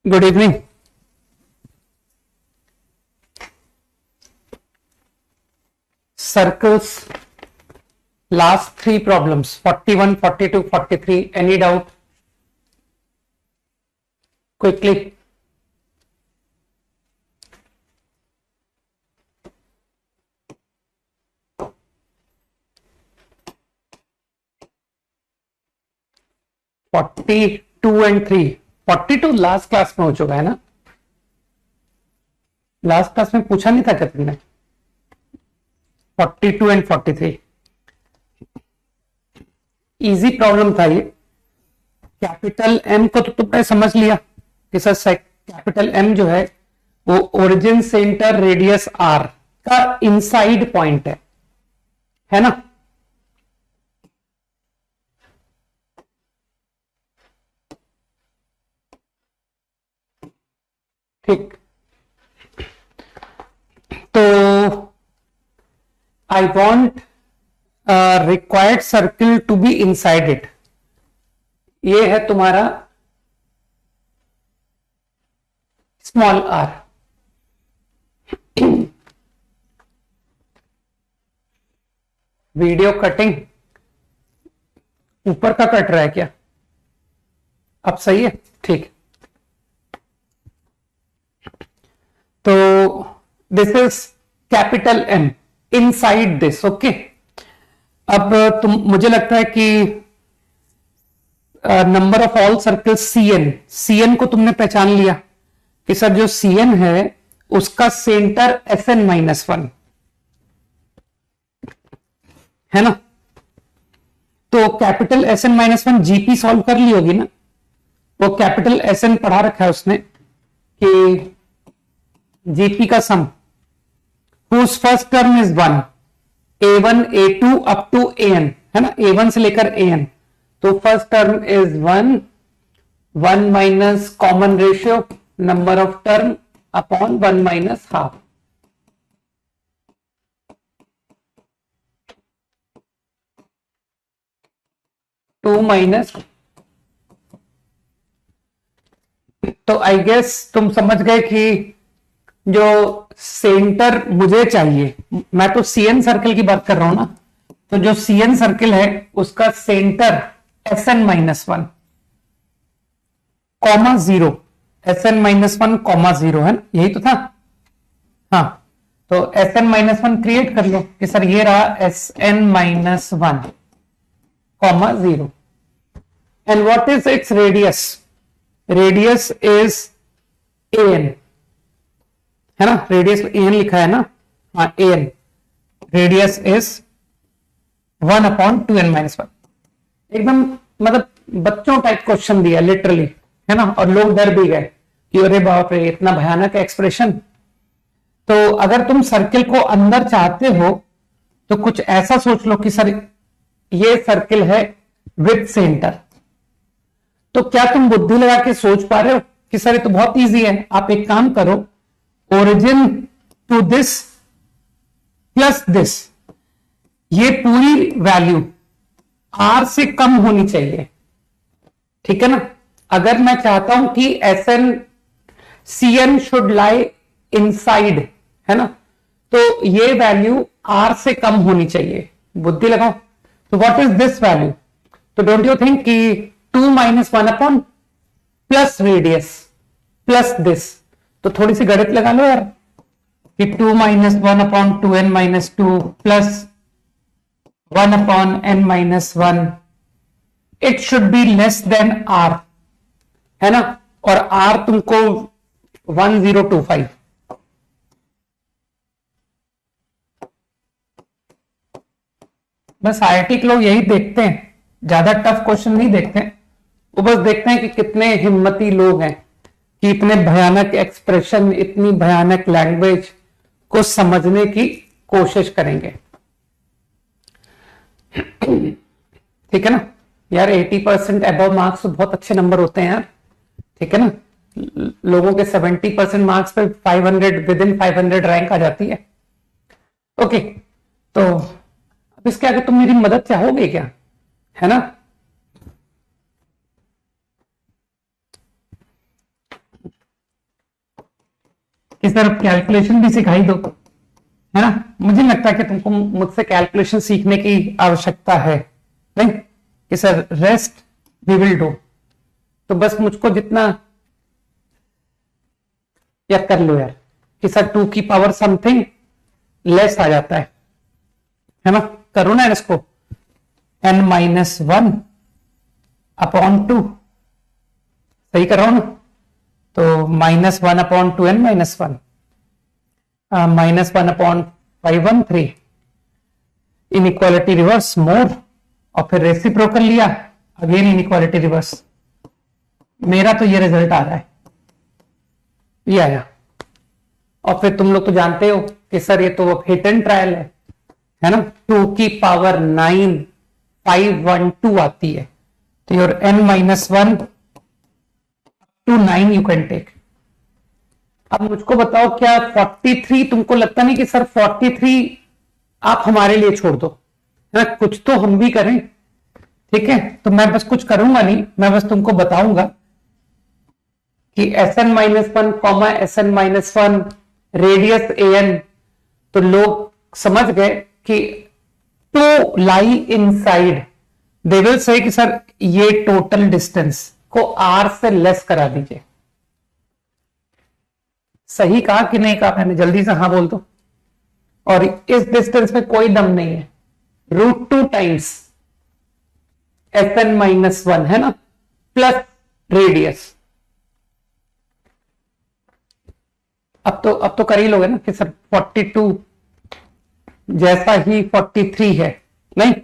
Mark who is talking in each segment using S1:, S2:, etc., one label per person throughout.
S1: Good evening. Circles, last three problems 41, 42, 43. Any doubt? Quickly. Forty two and three. 42 last class में हो चुका है ना? लास्ट क्लास में पूछा नहीं था क्या तुमने? 42 एंड 43 इजी प्रॉब्लम था ये। कैपिटल एम को तो तुमने समझ लिया कि सर कैपिटल एम जो है वो ओरिजिन सेंटर रेडियस आर का इनसाइड पॉइंट है ना? ठीक, तो I want required circle to be inside it. ये है तुम्हारा स्मॉल आर। वीडियो कटिंग ऊपर का कट रहा है क्या? अब सही है? ठीक। तो this is capital M inside this. Okay, अब मुझे लगता है कि number of all circle C N को तुमने पहचान लिया कि सर जो सी एन है उसका सेंटर एस एन -1 है ना? तो capital S N -1 GP solve कर ली होगी ना? वो कैपिटल एस एन पढ़ा रखा है उसने कि जीपी का सम whose first term is 1, a1 a2 up to an है ना? a1 से लेकर an, तो first term is 1 minus common ratio number of term upon 1 minus half. Two minus, तो आई गेस तुम समझ गए कि जो सेंटर मुझे चाहिए, मैं तो सीएन सर्कल की बात कर रहा हूं ना, तो जो सीएन सर्कल है उसका centre SN -1 comma 0, SN -1 comma 0 है ना? यही तो था। हाँ, तो एसएन -1 क्रिएट कर लो कि सर ये रहा SN -1 comma 0। And what is its radius? Radius is N है ना? रेडियस एन लिखा है ना? हाँ, एन रेडियस इज 1/2n-1। एकदम मतलब बच्चों टाइप क्वेश्चन दिया लिटरली, है ना? और लोग डर भी गए कि अरे बाप रे इतना भयानक एक्सप्रेशन। तो अगर तुम सर्किल को अंदर चाहते हो तो कुछ ऐसा सोच लो कि सर ये सर्किल है विद सेंटर। तो क्या तुम बुद्धि लगा के सोच पा रहे हो कि सर ये तो बहुत इजी है? आप एक काम करो, origin to this plus this, ये पूरी वैल्यू आर से कम होनी चाहिए, ठीक है ना? अगर मैं चाहता हूं कि S N C N should lie inside, है ना, तो ये वैल्यू आर से कम होनी चाहिए। बुद्धि लगाओ। तो व्हाट इज दिस वैल्यू? तो डोंट यू थिंक कि 2 - 1 upon plus radius plus this, तो थोड़ी सी गणित लगा लो यार कि 2 - 1/2n-2 plus 1/n-1, it should be less than R, है ना? और आर तुमको 1025। बस आईआईटी के लोग यही देखते हैं, ज्यादा टफ क्वेश्चन नहीं देखते हैं। वो बस देखते हैं कि कितने हिम्मती लोग हैं कि इतने भयानक एक्सप्रेशन, इतनी भयानक लैंग्वेज को समझने की कोशिश करेंगे। ठीक है ना यार? 80% अबव मार्क्स तो बहुत अच्छे नंबर होते हैं यार, ठीक है ना? लोगों के 70% मार्क्स पे 500 विद इन 500 रैंक आ जाती है। ओके, तो अब इसके आगे तुम मेरी मदद चाहोगे क्या, है ना? कि सर कैलकुलेशन भी सिखाई दो, है ना। मुझे लगता है कि तुमको मुझसे कैलकुलेशन सीखने की आवश्यकता है नहीं, कि sir rest we will do. तो बस मुझको जितना या कर लो यार, कि सर 2 की पावर समथिंग लेस आ जाता है ना। करो ना इसको, n-1 अपॉन 2, सही कर रहा हूं ना। तो -1 upon 2n -1, -1 upon 513, inequality reverse more, और फिर रेसिप्रोकल लिया, अगेन इनइक्वालिटी रिवर्स। मेरा तो ये रिजल्ट आ रहा है, ये आया। और फिर तुम लोग तो जानते हो कि सर ये तो हिट एंड ट्रायल है ना। 2 की पावर 9 512 आती है, तो your n-1 to 9 you can take. अब मुझको बताओ, क्या 43 तुमको लगता नहीं कि सर 43 आप हमारे लिए छोड़ दो, है ना, कुछ तो हम भी करें। ठीक है, तो मैं बस कुछ करूंगा नहीं, मैं बस तुमको बताऊंगा कि Sn-1 comma Sn-1 radius an, तो लोग समझ गए कि to lie inside, they will say कि सर ये टोटल डिस्टेंस को r से लेस करा दीजिए। सही कहा कि नहीं कहा मैंने, जल्दी से हाँ बोल दो। और इस डिस्टेंस में कोई दम नहीं है, √2 टाइम्स Sn-1 है ना, प्लस रेडियस। अब तो कर ही लोगे ना कि सर 42 जैसा ही 43 है, नहीं।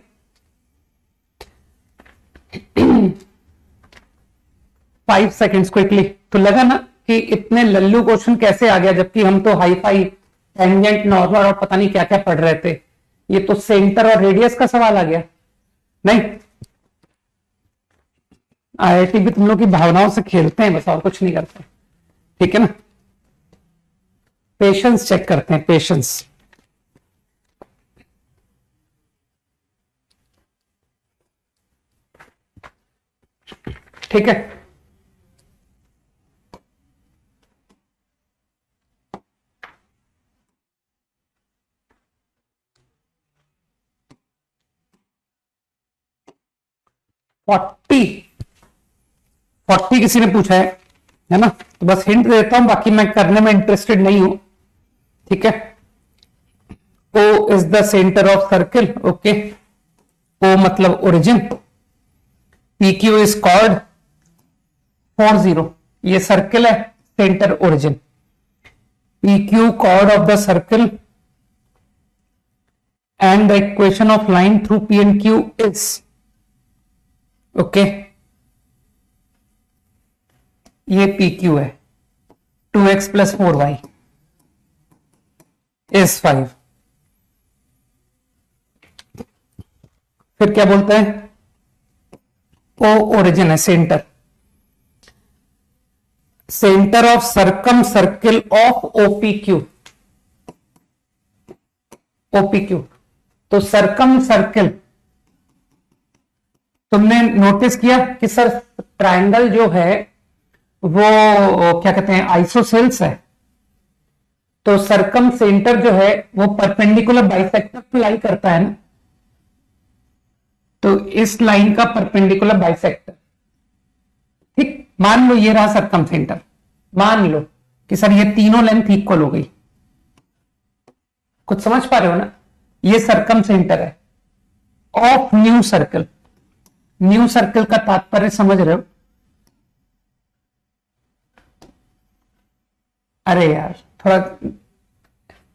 S1: Five seconds quickly. तो लगा ना कि इतने लल्लू क्वेश्चन कैसे आ गया, जबकि हम तो हाई फाई टेंजेंट नॉर्मल और पता नहीं क्या क्या पढ़ रहे थे। ये तो सेंटर और रेडियस का सवाल आ गया, नहीं। आईआईटी भी तुम लोग की भावनाओं से खेलते हैं बस, और कुछ नहीं करते। ठीक है ना, पेशेंस चेक करते हैं, पेशेंस। ठीक है, फोर्टी किसी ने पूछा है ना, तो बस हिंट देता हूं, बाकी मैं करने में इंटरेस्टेड नहीं हूं। ठीक है, O is the centre of circle, okay. O मतलब ओरिजिन, PQ इज कॉल्ड 40, ये सर्किल है, centre origin. PQ chord of the circle and the equation of line through P and Q is, okay, ये PQ है, 2x plus 4y is 5। फिर क्या बोलता है, O origin है, centre, centre of circum circle of OPQ, OPQ। तो circum circle, तुमने notice किया कि सर ट्रायंगल जो है वो क्या कहते हैं, आइसोसेल्स है। तो सर्कम सेंटर जो है वो परपेंडिकुलर बाइसेक्टर पे लाई करता है ना, तो इस लाइन का परपेंडिकुलर बाइसेक्टर। ठीक, मान लो ये रहा सर्कम सेंटर, मान लो कि सर ये तीनों लेंथ इक्वल हो गई। कुछ समझ पा रहे हो ना, ये सर्कम सेंटर है of new circle. New circle का तात्पर्य समझ रहे हो? अरे यार थोड़ा,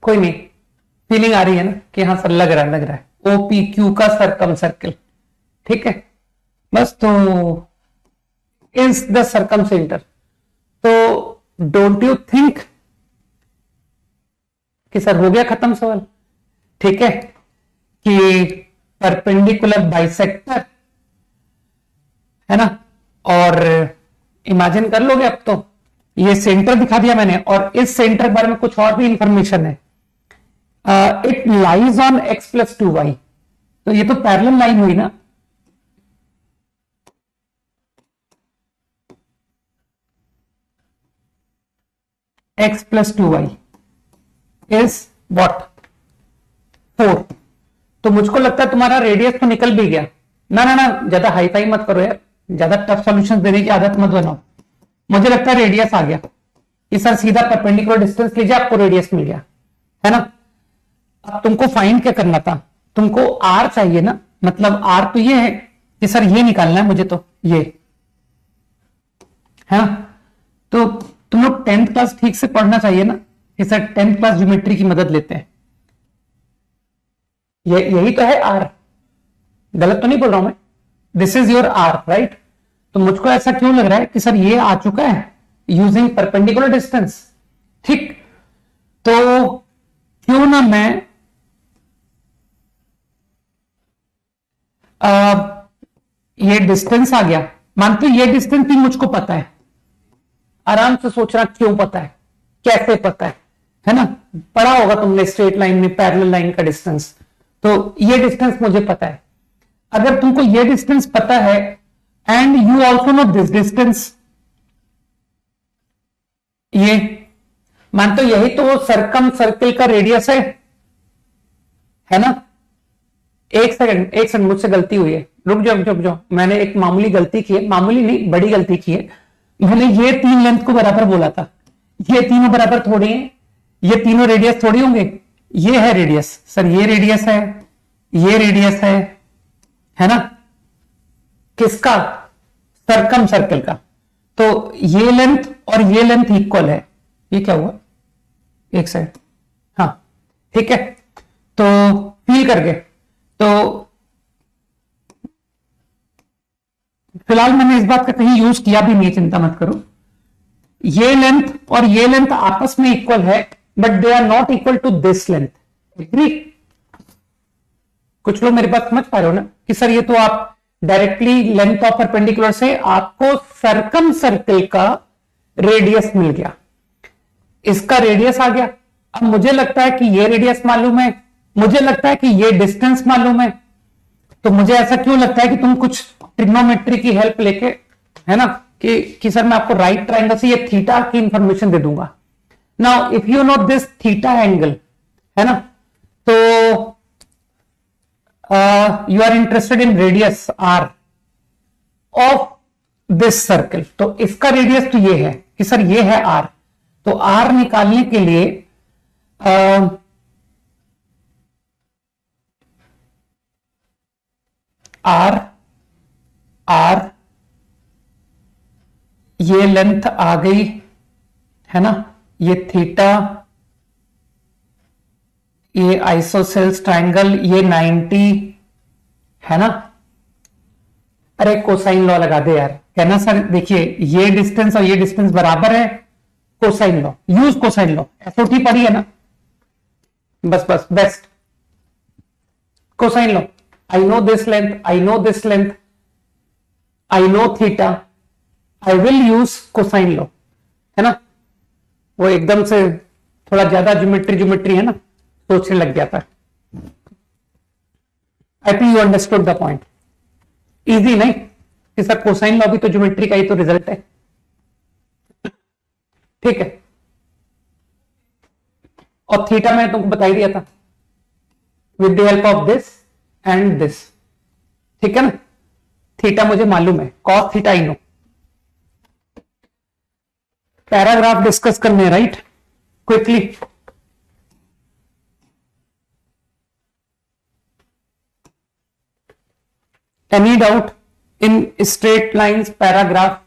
S1: कोई नहीं, फीलिंग आ रही है ना कि हाँ सर लग रहा है OPQ का सर्कम सर्कल। ठीक है, बस तो इज द सर्कम सेंटर। तो डोंट यू थिंक कि सर हो गया खत्म सवाल। ठीक है, कि परपेंडिकुलर बाइसेक्टर है ना, और इमेजिन कर लोगे। अब तो ये सेंटर दिखा दिया मैंने, और इस सेंटर के बारे में कुछ और भी इंफॉर्मेशन है। It lies on x + 2y, तो ये तो पैरेलल लाइन हुई ना। x + 2y is what 4। तो मुझको लगता है तुम्हारा रेडियस तो निकल भी गया। ना ना ना, ज्यादा हाई फाई मत करो यार, ज्यादा टफ सॉल्यूशंस देने की आदत मत बनाओ। मुझे लगता है रेडियस आ गया कि सर सीधा परपेंडिकुलर डिस्टेंस लीजिए, आपको रेडियस मिल गया, है ना। अब तुमको फाइंड क्या करना था, तुमको आर चाहिए ना, मतलब आर तो ये है कि सर ये निकालना है मुझे, तो ये है ना। तो तुम लोग 10th क्लास ठीक से पढ़ना चाहिए ना कि सर 10th क्लास ज्योमेट्री की मदद लेते हैं। यही तो है आर, गलत तो नहीं बोल रहा हूं मैं। This is your R, right. तो मुझको ऐसा क्यों लग रहा है कि सर ये आ चुका है यूजिंग परपेंडिकुलर डिस्टेंस, ठीक। तो क्यों ना मैं ये डिस्टेंस आ गया, मानते ये डिस्टेंस भी मुझको पता है। आराम से सोचना क्यों पता है, कैसे पता है ना। पढ़ा होगा तुमने स्ट्रेट लाइन में पैरेलल लाइन का डिस्टेंस, तो ये डिस्टेंस मुझे पता है। अगर तुमको ये डिस्टेंस पता है and you also know this distance, ये मानते यही तो सरकम सर्किल का रेडियस है ना। एक सेकंड मुझसे गलती हुई है, रुक जाओ, मैंने एक मामूली गलती की है, मामूली नहीं बड़ी गलती की है। मैंने ये 3 लेंथ को बराबर बोला था, ये तीनों बराबर थोड़ी हैं, ये तीनों रेडियस थोड़ी होंगे। ये है रेडियस सर, ये रेडियस है, ये रेडियस है ना, किसका, सरकम सर्कल का। तो ये लेंथ और ये लेंथ इक्वल है। ये क्या हुआ, एक सेकंड, हाँ ठीक है। तो फील करके, तो फिलहाल मैंने इस बात का कहीं यूज किया भी नहीं, चिंता मत करो। ये लेंथ और ये लेंथ आपस में इक्वल है, but they are not equal to this length, agree. कुछ लोग मेरी बात समझ पा रहे हो ना कि सर ये तो आप डायरेक्टली लेंथ ऑफ परपेंडिकुलर से आपको सरकम सर्कल का रेडियस मिल गया, इसका रेडियस आ गया। अब मुझे लगता है कि ये रेडियस मालूम है, मुझे लगता है कि ये डिस्टेंस मालूम है। तो मुझे ऐसा क्यों लगता है कि तुम कुछ ट्रिग्नोमेट्री की हेल्प लेके, है ना, कि सर मैं आपको राइट ट्रायंगल से ये थीटा की इंफॉर्मेशन दे दूंगा। Now if you know this theta angle, है ना, तो you are interested in radius R of this circle. तो इसका रेडियस तो ये है कि सर ये है आर। तो आर निकालने के लिए आर ये लेंथ आ गई, है ना, ये थीटा, ये आइसोसेल्स ट्रायंगल, ये 90, है ना। अरे कोसाइन लॉ लगा दे यार, कहना सर देखिए ये डिस्टेंस और ये डिस्टेंस बराबर है, cosine law, use cosine law, SOT पढ़ी है ना, बस best. Cosine law, I know this length, I know this length, I know theta, I will use cosine law, है ना। वो एकदम से थोड़ा ज्यादा ज्योमेट्री है ना, सोचने लग जाता है। आई think you understood the point. Easy नहीं कि सर कोसाइन लॉ भी तो ज्योमेट्री का ही तो रिजल्ट है, ठीक है। और थीटा मैंने तुमको बता ही दिया था with the help of this and this, ठीक है ना। थीटा मुझे मालूम है, cos theta I know. Paragraph discuss करने हैं, right, quickly. Any doubt in straight lines paragraph?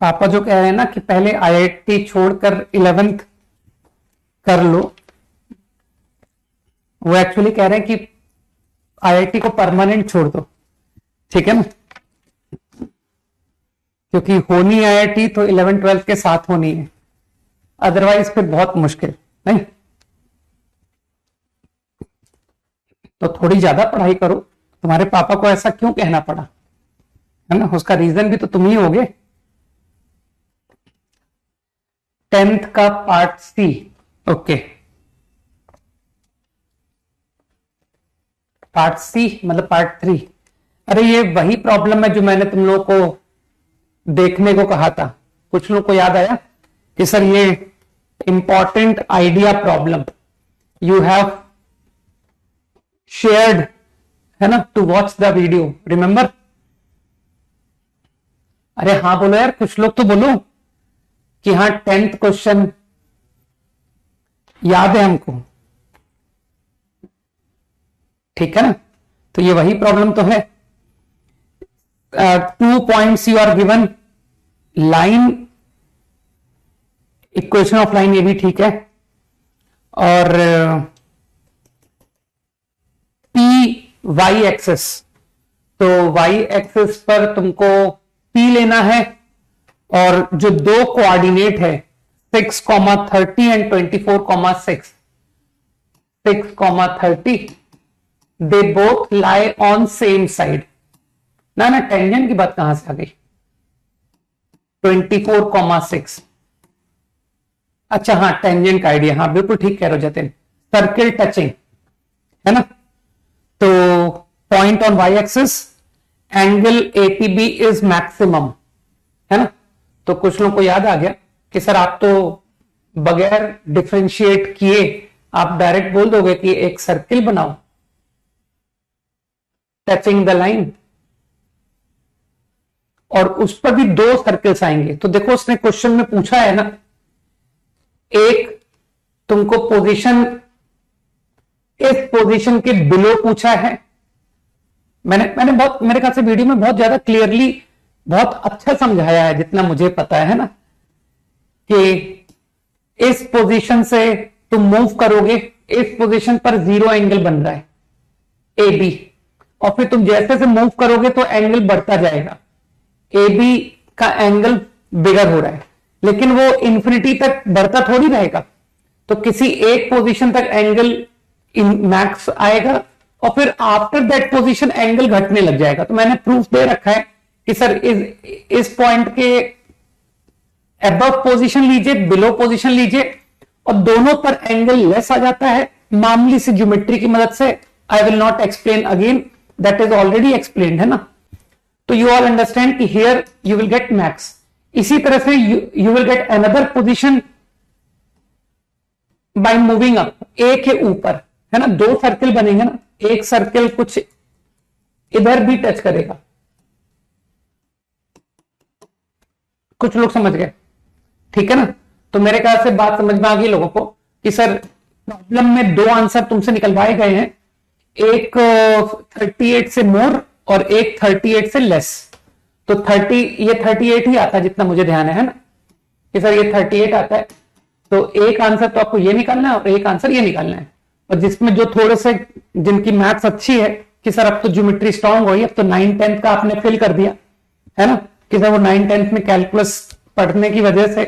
S1: पापा जो कह रहे हैं ना कि पहले आईआईटी छोड़कर 11th कर लो, वो एक्चुअली कह रहे हैं कि आईआईटी को परमानेंट छोड़ दो, ठीक है ना, क्योंकि होनी आईआईटी तो 11th-12th के साथ होनी है, अदरवाइज फिर बहुत मुश्किल नहीं। तो थोड़ी ज्यादा पढ़ाई करो। तुम्हारे पापा को ऐसा क्यों कहना पड़ा, है ना, उसका रीजन भी तो तुम ही होगे। 10th का part C, okay. Part C मतलब पार्ट 3। अरे ये वही प्रॉब्लम है जो मैंने तुम लोगों को देखने को कहा था। कुछ लोग को याद आया कि सर ये important idea problem you have shared, है ना, to watch the video, remember? अरे हाँ बोलो यार, कुछ लोग तो बोलो कि हाँ 10th क्वेश्चन याद है हमको, ठीक है ना। तो ये वही प्रॉब्लम तो है। 2 points you are given, line, equation of line, ये भी ठीक है। और पी वाई एक्सेस, तो वाई एक्सेस पर तुमको पी लेना है, और जो दो कोऑर्डिनेट है 6,30 and 24,6, 6,30 they both lie on same side. ना ना, टेंजेंट की बात कहां से आ गई? 24,6, अच्छा हाँ टेंजेंट का आइडिया, हाँ बिल्कुल ठीक कह रहे हो जतिन, सर्किल टचिंग, है ना। तो point on Y axis, angle APB is maximum, है ना। तो कुछ लोगों को याद आ गया कि सर आप तो बगैर डिफरेंशिएट किए आप डायरेक्ट बोल दोगे कि एक सर्किल बनाओ टचिंग द लाइन, और उस पर भी दो सर्कल्स आएंगे। तो देखो उसने क्वेश्चन में पूछा है ना, एक तुमको पोजीशन, इस पोजीशन के बिलो पूछा है। मैंने बहुत, मेरे ख्याल से वीडियो में बहुत ज्यादा क्लियरली बहुत अच्छा समझाया है जितना मुझे पता है ना, कि इस पोजीशन से तुम मूव करोगे, इस पोजीशन पर 0 एंगल बन रहा है ए बी, और फिर तुम जैसे से मूव करोगे तो एंगल बढ़ता जाएगा, ए बी का एंगल बिगर हो रहा है, लेकिन वो इंफिनिटी तक बढ़ता थोड़ी रहेगा। तो किसी एक पोजीशन तक एंगल मैक्स आएगा, और फिर आफ्टर दैट पोजीशन एंगल घटने लग जाएगा। तो मैंने प्रूफ दे रखा है कि सर इस पॉइंट के अबव पोजीशन लीजिए, बिलो पोजीशन लीजिए, और दोनों पर एंगल लेस आ जाता है मामूली सी ज्योमेट्री की मदद से। I will not explain again, that is already explained, है ना। तो यू ऑल अंडरस्टैंड कि here you will get max. इसी तरह से you will get another position by moving up, A के ऊपर, है ना। दो सर्किल बनेंगे ना, एक सर्किल कुछ इधर भी टच करेगा। कुछ लोग समझ गए, ठीक है ना। तो मेरे ख्याल से बात समझ में आ गई लोगों को कि सर प्रॉब्लम में दो आंसर तुमसे निकलवाए गए हैं, एक 38 से मोर और एक 38 से लेस। तो 38 ही आता है जितना मुझे ध्यान है ना, कि सर ये 38 आता है। तो एक आंसर तो आपको ये निकालना है और एक आंसर ये निकालना है। और जिसमें जो थोड़े से जिनकी मैथ्स अच्छी है कि सर अब तो ज्योमेट्री स्ट्रांग हो गई, अब तो 9-10 का आपने फिल कर दिया, है ना, कि सर वो 9-10 में कैलकुलस पढ़ने की वजह से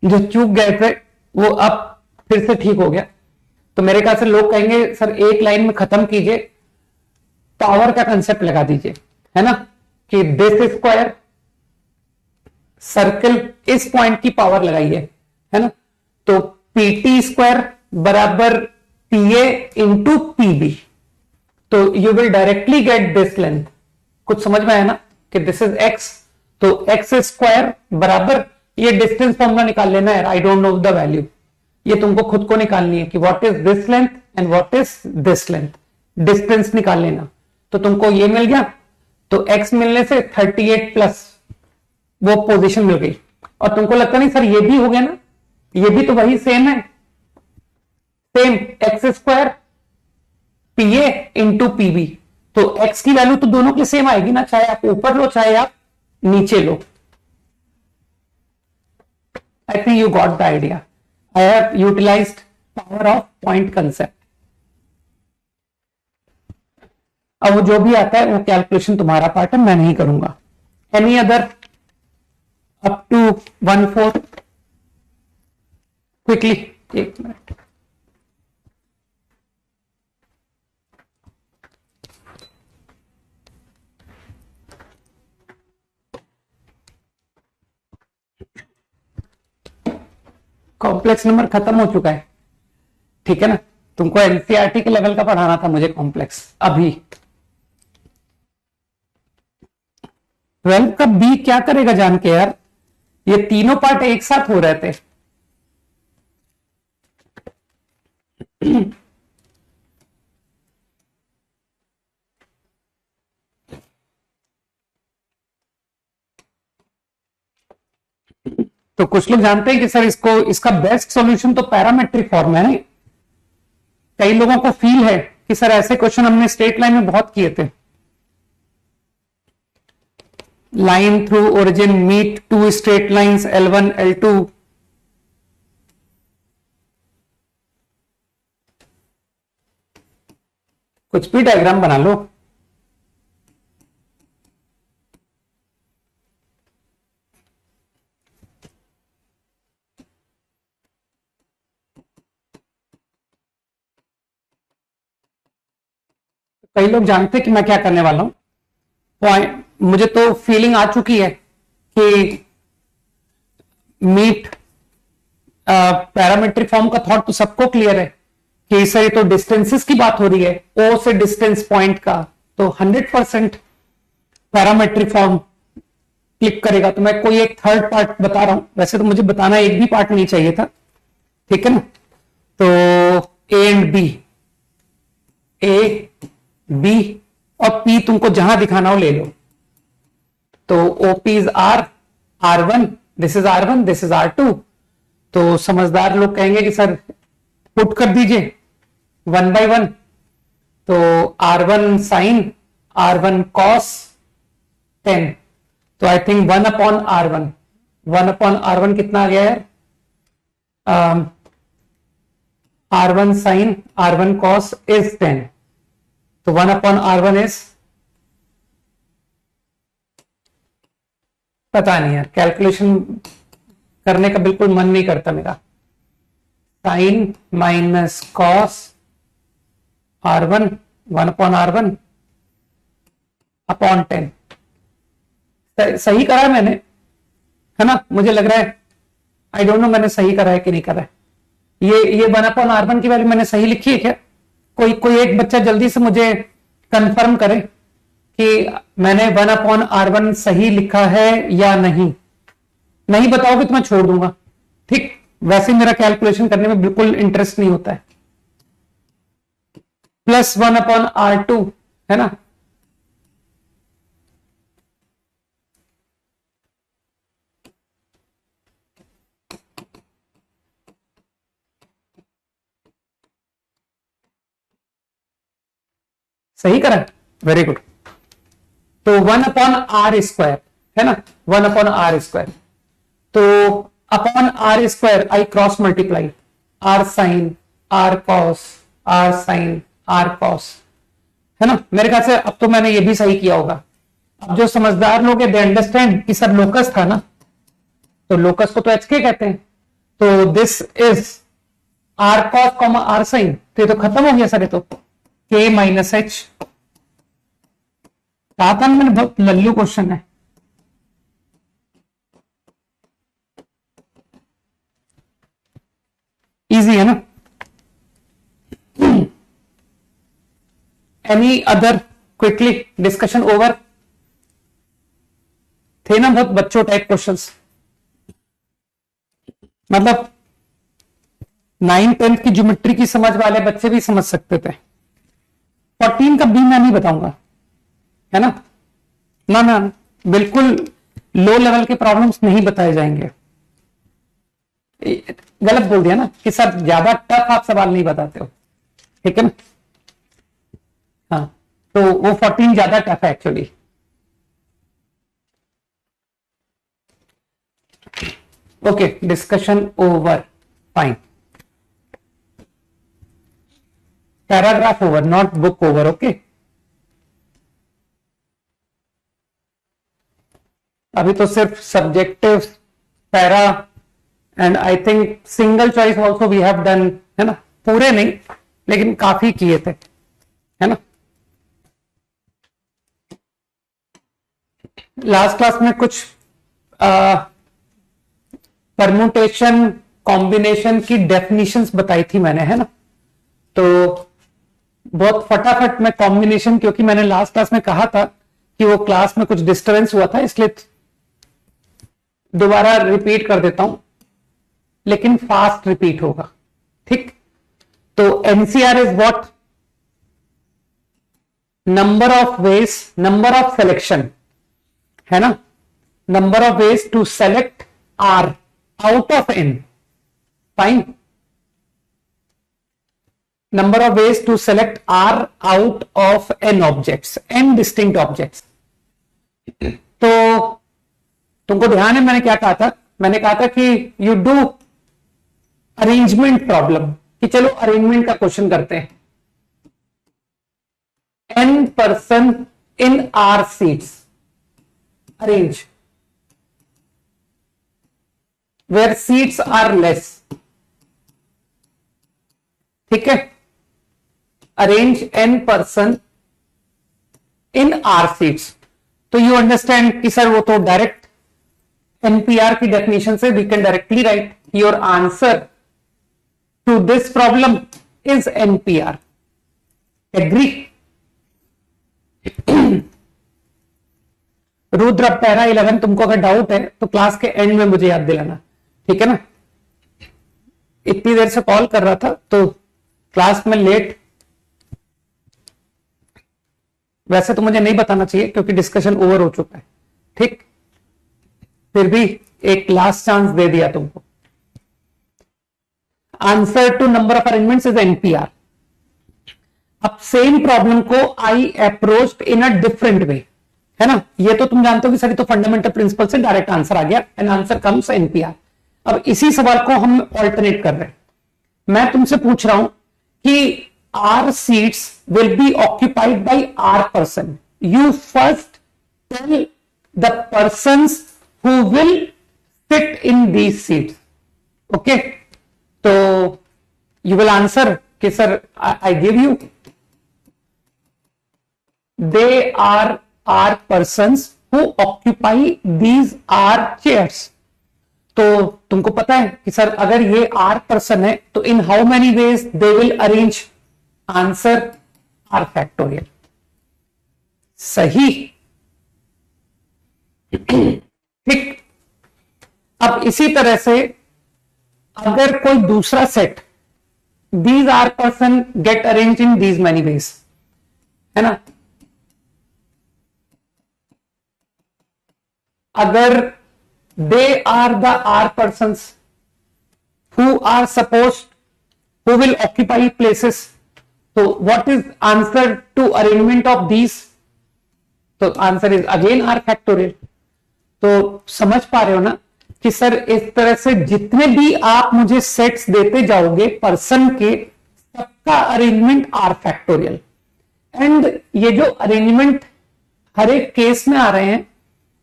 S1: जो चूक गए थे वो अब फिर से ठीक हो गया। तो मेरे ख्याल से लोग कहेंगे सर एक लाइन में खत्म कीजिए, पावर का कंसेप्ट लगा दीजिए, है ना, कि दिस स्क्वायर सर्कल, इस पॉइंट की पावर लगाइए, है ना। तो पीटी स्क्वायर बराबर पीए इंटू पीबी, तो you will directly get this length. कुछ समझ में आया ना कि दिस इज एक्स, तो एक्स स्क्वायर बराबर, ये डिस्टेंस फॉर्मूला निकाल लेना है, I don't know the value, ये तुमको खुद को निकालनी है कि what is this length and what is this length, distance निकाल लेना। तो तुमको ये मिल गया, तो x मिलने से 38 प्लस वो पोजीशन मिल गई। और तुमको लगता नहीं सर ये भी हो गया ना, ये भी तो वही सेम है, सेम एक्स स्क्वायर पीए इंटू पीबी। तो x की वैल्यू तो दोनों के सेम आएगी ना, चाहे आप ऊपर लो चाहे आप नीचे लो। I think you got the idea. I have utilized power of point concept. अब वो जो भी आता है वो कैलकुलेशन तुम्हारा पार्ट है, मैं नहीं करूंगा। Any other up to 1/4 quickly, एक मिनट। कॉम्प्लेक्स नंबर खत्म हो चुका है, ठीक है ना। तुमको एनसीईआरटी के लेवल का पढ़ाना था मुझे कॉम्प्लेक्स अभी। 12th का बी क्या करेगा जान के यार, ये तीनों पार्ट एक साथ हो रहे थे। तो कुछ लोग जानते हैं कि सर इसका बेस्ट सॉल्यूशन तो पैरामेट्रिक फॉर्म है। नहीं, कई लोगों को फील है कि सर ऐसे क्वेश्चन हमने स्ट्रेट लाइन में बहुत किए थे। Line through origin meet two straight lines L1 L2, कुछ भी डायग्राम बना लो। कई लोग जानते हैं कि मैं क्या करने वाला हूं। पॉइंट मुझे तो फीलिंग आ चुकी है कि मीट पैरामेट्रिक फॉर्म का थॉट तो सबको क्लियर है कि सर ये तो डिस्टेंसेस की बात हो रही है, ओ से डिस्टेंस पॉइंट का, तो 100% पैरामेट्रिक फॉर्म क्लिक करेगा। तो मैं कोई एक थर्ड पार्ट बता रहा हूं, वैसे तो मुझे बताना एक भी पार्ट नहीं चाहिए था, ठीक है ना। तो A and B, A B और पी तुमको जहां दिखाना हो ले लो। तो OP is R1, this is R1, this is R2। तो समझदार लोग कहेंगे कि सर पुट कर दीजिए 1 by 1। तो R1 साइन, R1 कॉस 10। तो आई थिंक 1/R1, 1/R1 कितना आ गया यार, R1 sign R1 cos is 10। तो 1/R1 इज, पता नहीं यार, कैलकुलेशन करने का बिल्कुल मन नहीं करता मेरा। Sine minus cos R1 1/R1 upon 10। सही करा है मैंने, है ना, मुझे लग रहा है, आई डोंट नो मैंने सही करा है कि नहीं करा है। ये 1/R1 की वैल्यू मैंने सही लिखी है क्या? कोई एक बच्चा जल्दी से मुझे कंफर्म करे कि मैंने 1/R1 सही लिखा है या नहीं। नहीं बताओगे तो मैं छोड़ दूंगा, ठीक। वैसे मेरा कैलकुलेशन करने में बिल्कुल इंटरेस्ट नहीं होता है। प्लस 1/R2 है ना, सही करा, वेरी गुड। तो 1/R², है ना, 1/R²। तो upon R² I cross multiply, R sine R cos, R sine R cos, है ना। मेरे ख्याल से अब तो मैंने ये भी सही किया होगा। अब जो समझदार लोग हैं दे अंडरस्टैंड कि सर लोकस था ना, तो लोकस को तो HK कहते हैं। तो this is R cos R sine, तो ये तो खत्म हो गया सर, ये तो K माइनस H। कहा था मैंने बहुत लल्लू क्वेश्चन है। इजी है ना। Any other quickly discussion over, थे ना बहुत बच्चों टाइप क्वेश्चंस, मतलब 9th-10th की ज्योमेट्री की समझ वाले बच्चे भी समझ सकते थे। 14 का बी मैं नहीं बताऊंगा, है ना, ना ना, बिल्कुल लो लेवल के प्रॉब्लम्स नहीं बताए जाएंगे। गलत बोल दिया ना कि सर ज्यादा टफ आप सवाल नहीं बताते हो, ठीक है ना। हाँ, तो वो 14 ज्यादा टफ है actually. Okay, discussion over, fine. Paragraph over, not book over, okay. अभी तो सिर्फ subjective, para and I think single choice also we have done, है ना। पूरे नहीं लेकिन काफी किए थे, है ना। लास्ट क्लास में कुछ परम्यूटेशन कॉम्बिनेशन की डेफिनेशंस बताई थी मैंने, है ना, तो बहुत फटाफट मैं कॉम्बिनेशन, क्योंकि मैंने लास्ट क्लास में कहा था कि वो क्लास में कुछ डिस्टर्बेंस हुआ था, इसलिए दोबारा रिपीट कर देता हूं, लेकिन फास्ट रिपीट होगा, ठीक। तो NCR is what? Number of ways, number of selection, है ना, number of ways to select R out of N, fine. Number of ways to select R out of N objects, N distinct objects. तो तुमको ध्यान है मैंने क्या कहा था? मैंने कहा था कि यू डू अरेंजमेंट प्रॉब्लम, कि चलो अरेंजमेंट का क्वेश्चन करते हैं। n person in R seats, arrange where seats are less, ठीक है। Arrange n person in R seats, तो यू अंडरस्टैंड कि सर वो तो डायरेक्ट एनपीआर की डेफिनेशन से we can directly write your answer to this problem is NPR, agree? Rudra para 11, तुमको अगर डाउट है तो क्लास के एंड में मुझे याद दिलाना, ठीक है ना। इतनी देर से कॉल कर रहा था तो क्लास में लेट, वैसे तो मुझे नहीं बताना चाहिए क्योंकि डिस्कशन ओवर हो चुका है, ठीक, फिर भी एक लास्ट चांस दे दिया तुमको। Answer to number of arrangements is NPR. अब सेम प्रॉब्लम को I approached in a different way, है ना। ये तो तुम जानते हो कि सर तो फंडामेंटल प्रिंसिपल से डायरेक्ट आंसर आ गया, एंड आंसर कम्स एनपीआर। अब इसी सवाल को हम ऑल्टरनेट कर रहे हैं। मैं तुमसे पूछ रहा हूं कि R seats will be occupied by R person, you first tell the persons who will sit in these seats, okay. तो यू विल आंसर कि sir I give you they are persons who occupy these are chairs। तो तुमको पता है कि sir अगर ये are person है तो in how many ways they will arrange, answer R factorial, सही, ठीक। अब इसी तरह से अगर कोई दूसरा set, these are person get arranged in these many ways, है ना। अगर they are the R persons who are supposed, who will occupy places, तो what is answer to arrangement of these? तो answer is again R factorial. तो समझ पा रहे हो ना कि सर इस तरह से जितने भी आप मुझे सेट्स देते जाओगे पर्सन के, सबका अरेंजमेंट आर फैक्टोरियल। एंड ये जो अरेंजमेंट हर एक केस में आ रहे हैं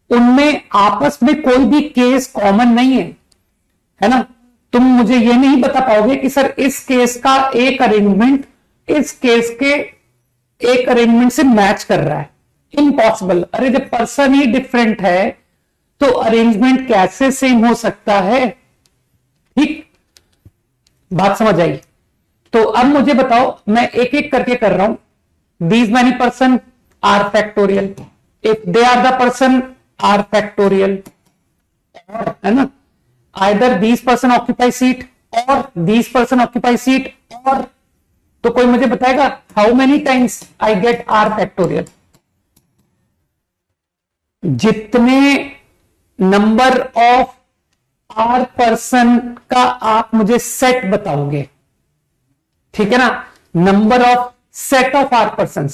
S1: उनमें आपस में कोई भी केस कॉमन नहीं है ना। तुम मुझे ये नहीं बता पाओगे कि सर इस केस का एक अरेंजमेंट इस केस के एक अरेंजमेंट से मैच कर रहा है, इम्पॉसिबल। अरे जब पर्सन ही डिफरेंट है तो अरेंजमेंट कैसे सेम हो सकता है, ठीक, बात समझ आई। तो अब मुझे बताओ, मैं एक एक करके कर रहा हूं। These many person R factorial, if they are the person R factorial, और है ना, either these person occupy seat और दीज पर्सन ऑक्यूपाई सीट, और तो कोई मुझे बताएगा how many times I get R factorial. जितने नंबर ऑफ आर पर्सन का आप मुझे सेट बताओगे, ठीक है ना, number of set of are person,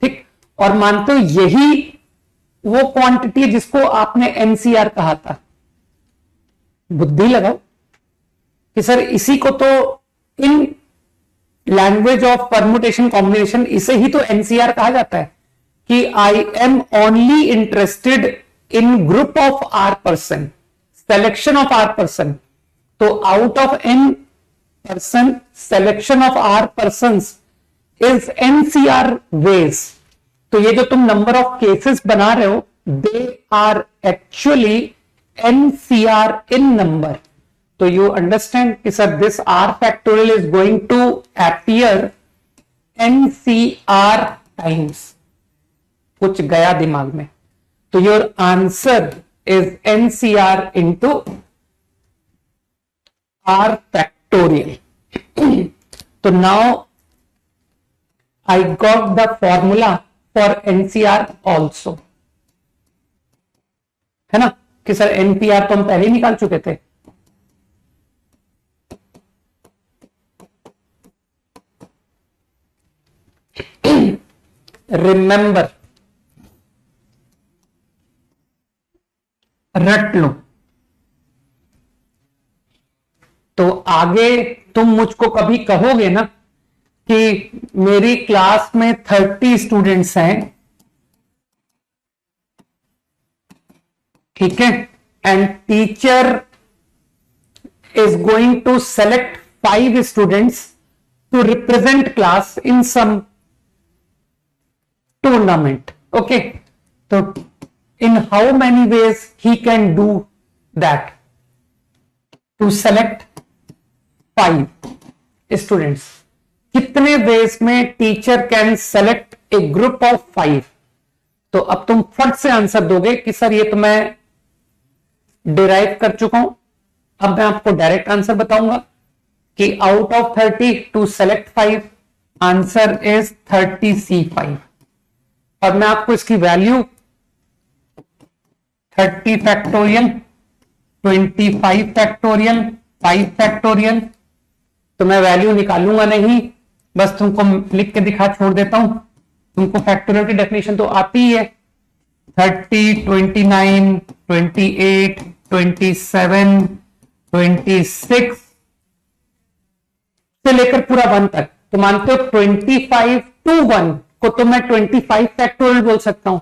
S1: ठीक। और मानते हो यही वो क्वांटिटी है जिसको आपने एनसीआर कहा था। बुद्धि लगाओ कि सर इसी को तो in language of permutation combination, इसे ही तो एनसीआर कहा जाता है कि I am only interested in group of are person, selection of are person. तो out of n person selection of are person is nCr ways. तो ये जो तुम नंबर ऑफ केसेस बना रहे हो, they are actually NCR in number. तो you understand कि sir this R factorial is going to appear NCR times, कुछ गया दिमाग में, तो your answer is NCR into R factorial. तो now I got the formula for NCR also, है ना कि सर NPR तो हम पहले ही निकाल चुके थे। रिमेंबर, रट लो। तो आगे तुम मुझको कभी कहोगे ना कि मेरी क्लास में 30 स्टूडेंट्स हैं, ठीक है, and teacher is going to select 5 students to represent class in some tournament, okay, तो in how many ways he can do that to select 5 students, कितने वेज में teacher can select a group of 5। तो अब तुम फट से answer दोगे कि सर ये तो मैं डिराइव कर चुका हूं, अब मैं आपको डायरेक्ट आंसर बताऊंगा कि out of 30 to select 5, answer is 30C5, और मैं आपको इसकी वैल्यू 30 फैक्टोरियल, 25 फैक्टोरियल, 5 फैक्टोरियल, तो मैं वैल्यू निकालूंगा नहीं, बस तुमको लिख के दिखा छोड़ देता हूं। तुमको फैक्टोरियल की डेफिनेशन तो आती ही है, 30, 29, 28, 27, 26 से लेकर पूरा 1 तक। तो मानते हो 25 to 1 को तो मैं 25 फैक्टोरियल बोल सकता हूं,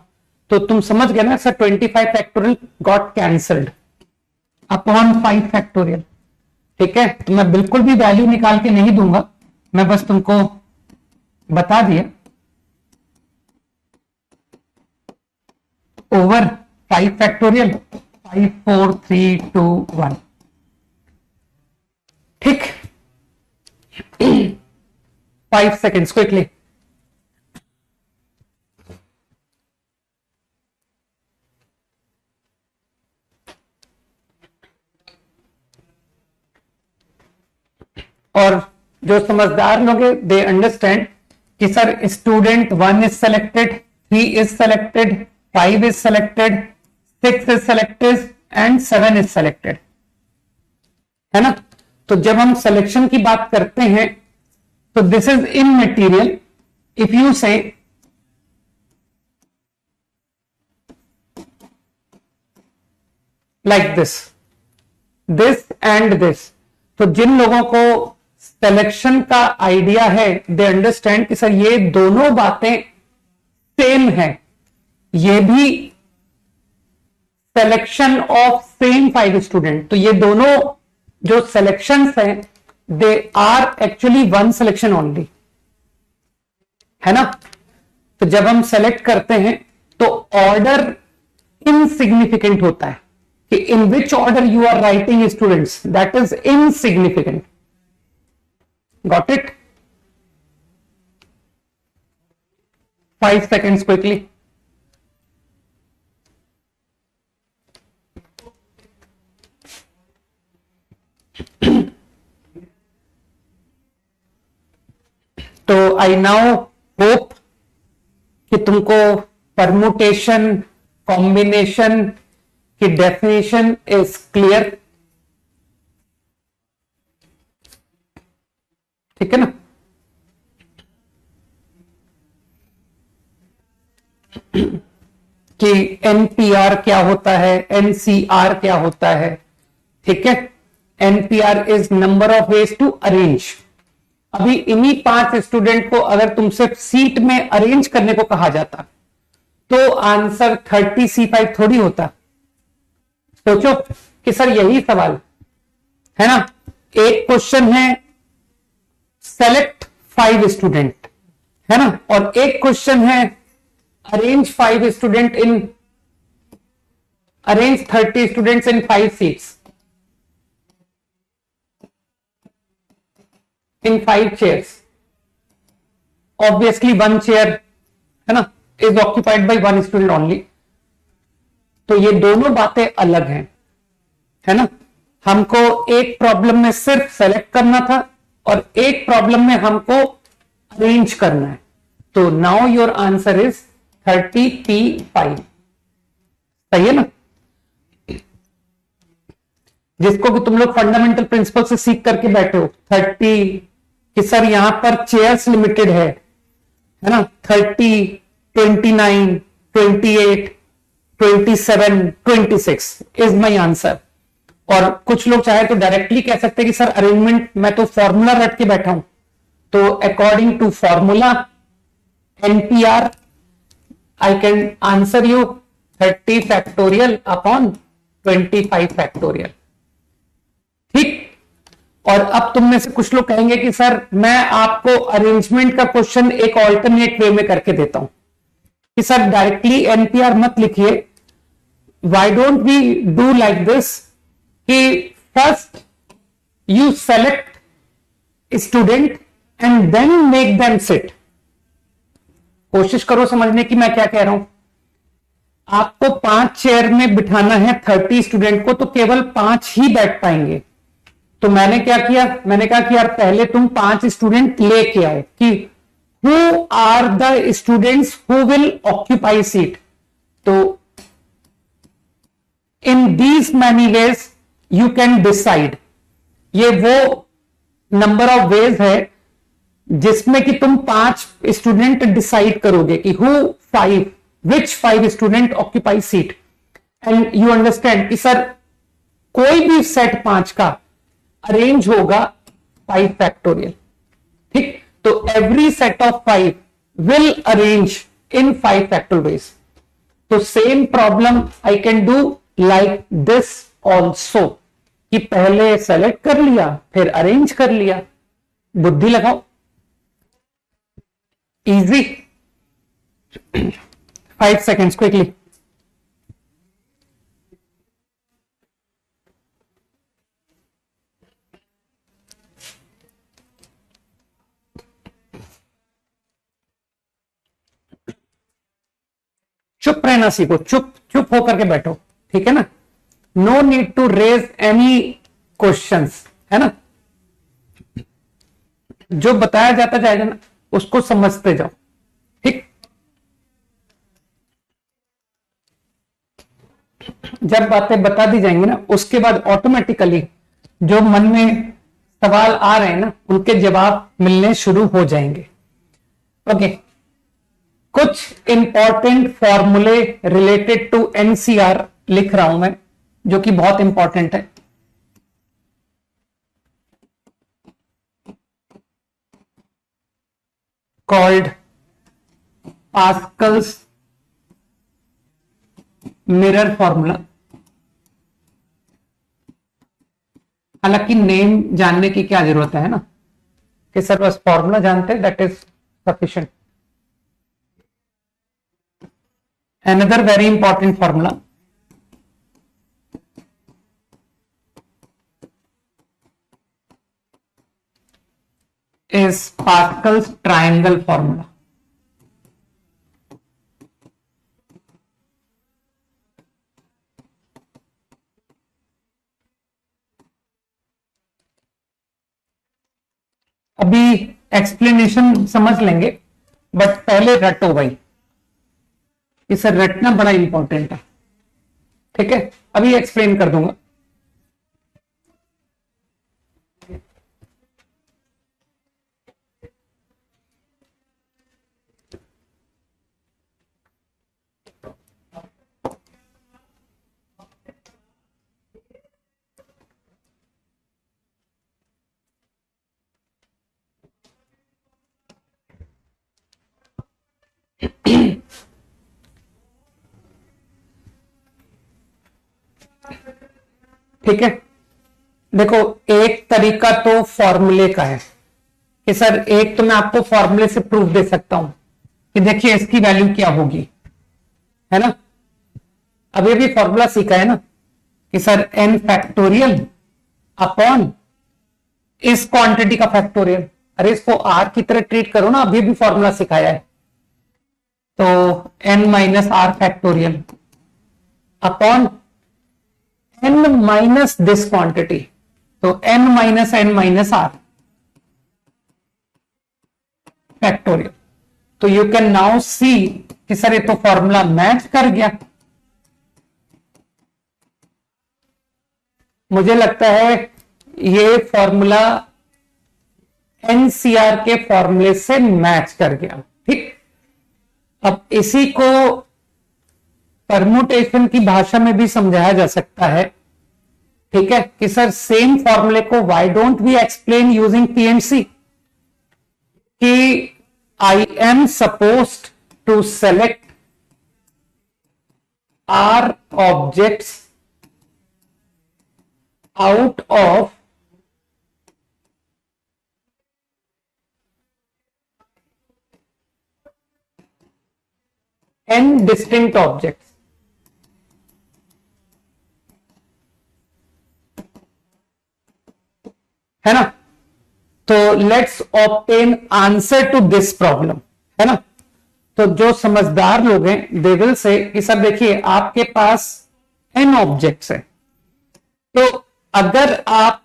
S1: तो तुम समझ गए ना sir 25 factorial got cancelled upon 5 factorial, ठीक है। तो मैं बिल्कुल भी वैल्यू निकाल के नहीं दूंगा, मैं बस तुमको बता दिया ओवर 5 फैक्टोरियल, 5, 4, 3, 2, 1, ठीक। 5 seconds क्विकली। और जो समझदार लोग हैं दे अंडरस्टैंड कि sir student 1 is selected, 3 is selected, 5 is selected, 6 is selected and 7 is selected, है ना। तो जब हम सिलेक्शन की बात करते हैं तो this is immaterial if you से लाइक दिस एंड दिस, तो जिन लोगों को सिलेक्शन का आइडिया है दे अंडरस्टैंड कि सर ये दोनों बातें सेम है, ये भी सिलेक्शन ऑफ सेम 5 स्टूडेंट, तो ये दोनों जो सिलेक्शंस हैं they are actually 1 selection only, है ना। तो जब हम सेलेक्ट करते हैं तो ऑर्डर इनसिग्निफिकेंट होता है कि in which order you are writing students, that is insignificant, got it. 5 seconds quickly. तो आई नाउ होप कि तुमको परमुटेशन कॉम्बिनेशन की डेफिनेशन इज क्लियर, ठीक है ना। कि एनपीआर क्या होता है, एनसीआर क्या होता है, ठीक है। NPR is number of ways to arrange. अभी इन्हीं 5 स्टूडेंट को अगर तुमसे सीट में अरेंज करने को कहा जाता तो आंसर 30C5 थोड़ी होता। सोचो कि सर यही सवाल है ना, एक क्वेश्चन है सेलेक्ट 5 स्टूडेंट, है ना, और एक क्वेश्चन है arrange 5 student in arrange 30 students in 5 seats. In 5 chairs, obviously 1 chair है ना is occupied by 1 student only. तो ये दोनों बातें अलग हैं, है ना। हमको एक प्रॉब्लम में सिर्फ सेलेक्ट करना था और एक प्रॉब्लम में हमको अरेंज करना है। तो now your answer is 30p5, सही है ना। जिसको कि तुम लोग फंडामेंटल प्रिंसिपल से सीख करके बैठे हो 30 कि सर यहां पर चेयर्स लिमिटेड है ना। 30, 29, 28, 27, 26 इज माई आंसर। और कुछ लोग चाहे तो डायरेक्टली कह सकते हैं कि सर अरेंजमेंट मैं तो फॉर्मूला रट के बैठा हूं, तो according to formula NPR I can answer you 30 factorial upon 25 factorial, ठीक। और अब तुम में से कुछ लोग कहेंगे कि सर मैं आपको अरेंजमेंट का क्वेश्चन एक ऑल्टरनेट वे में करके देता हूं कि सर डायरेक्टली एनपीआर मत लिखिए, why don't we do like this कि first you select student and then make them sit. कोशिश करो समझने की मैं क्या कह रहा हूं। आपको 5 चेयर में बिठाना है 30 स्टूडेंट को, तो केवल 5 ही बैठ पाएंगे। तो मैंने क्या किया, मैंने कहा कि यार पहले तुम 5 स्टूडेंट लेके आओ कि who are the students who will occupy seat. तो in these many ways you can decide, ये वो नंबर ऑफ वेज है जिसमें कि तुम 5 स्टूडेंट डिसाइड करोगे कि विच 5 student occupy seat. And you understand कि सर कोई भी सेट 5 का अरेंज होगा 5 फैक्टोरियल, ठीक। तो every set of 5 will arrange in 5 factorial ways. तो same problem I can do like this also कि पहले सेलेक्ट कर लिया फिर अरेंज कर लिया। बुद्धि लगाओ, इजी। 5 seconds quickly. चुप रहना सीखो, चुप चुप होकर के बैठो, ठीक है ना। No need to raise any questions, है ना। जो बताया जाता जाएगा ना उसको समझते जाओ, ठीक। जब बातें बता दी जाएंगी ना उसके बाद ऑटोमेटिकली जो मन में सवाल आ रहे हैं ना उनके जवाब मिलने शुरू हो जाएंगे। ओके, कुछ इंपॉर्टेंट फॉर्मूले रिलेटेड टू एनसीआर लिख रहा हूं मैं, जो कि बहुत इंपॉर्टेंट है। Called Pascal's mirror formula. हालांकि नेम जानने की क्या जरूरत है ना, कि सर बस फॉर्मूला जानते हैं, that is sufficient. Another very important formula is Pascal's triangle formula. अभी एक्सप्लेनेशन समझ लेंगे, बट पहले रटो भाई, इसे रटना बड़ा इंपॉर्टेंट है, ठीक है। अभी एक्सप्लेन कर दूंगा। ठीक है, देखो एक तरीका तो फॉर्मूले का है कि सर एक तो मैं आपको फॉर्मूले से प्रूफ दे सकता हूं कि देखिए इसकी वैल्यू क्या होगी, है ना। अभी भी फॉर्मूला सीखा है ना कि सर n फैक्टोरियल अपॉन इस क्वांटिटी का फैक्टोरियल। अरे इसको आर की तरह ट्रीट करो ना, अभी भी फॉर्मूला सिखाया है। तो n minus R factorial upon n minus this quantity, तो n माइनस आर फैक्टोरियल। तो यू कैन नाउ सी कि सर ये तो फॉर्मूला मैच कर गया। मुझे लगता है ये फॉर्मूला एनसीआर के फॉर्मूले से मैच कर गया। ठीक, अब इसी को परमुटेशन की भाषा में भी समझाया जा सकता है। ठीक है कि सर सेम फॉर्मूले को why don't we explain using PMC, कि I am supposed to select r objects out of n distinct objects, है ना। तो let's obtain answer to this problem, है ना। तो जो समझदार लोग हैं दे विल से कि सर देखिए आपके पास n ऑब्जेक्ट्स है, तो अगर आप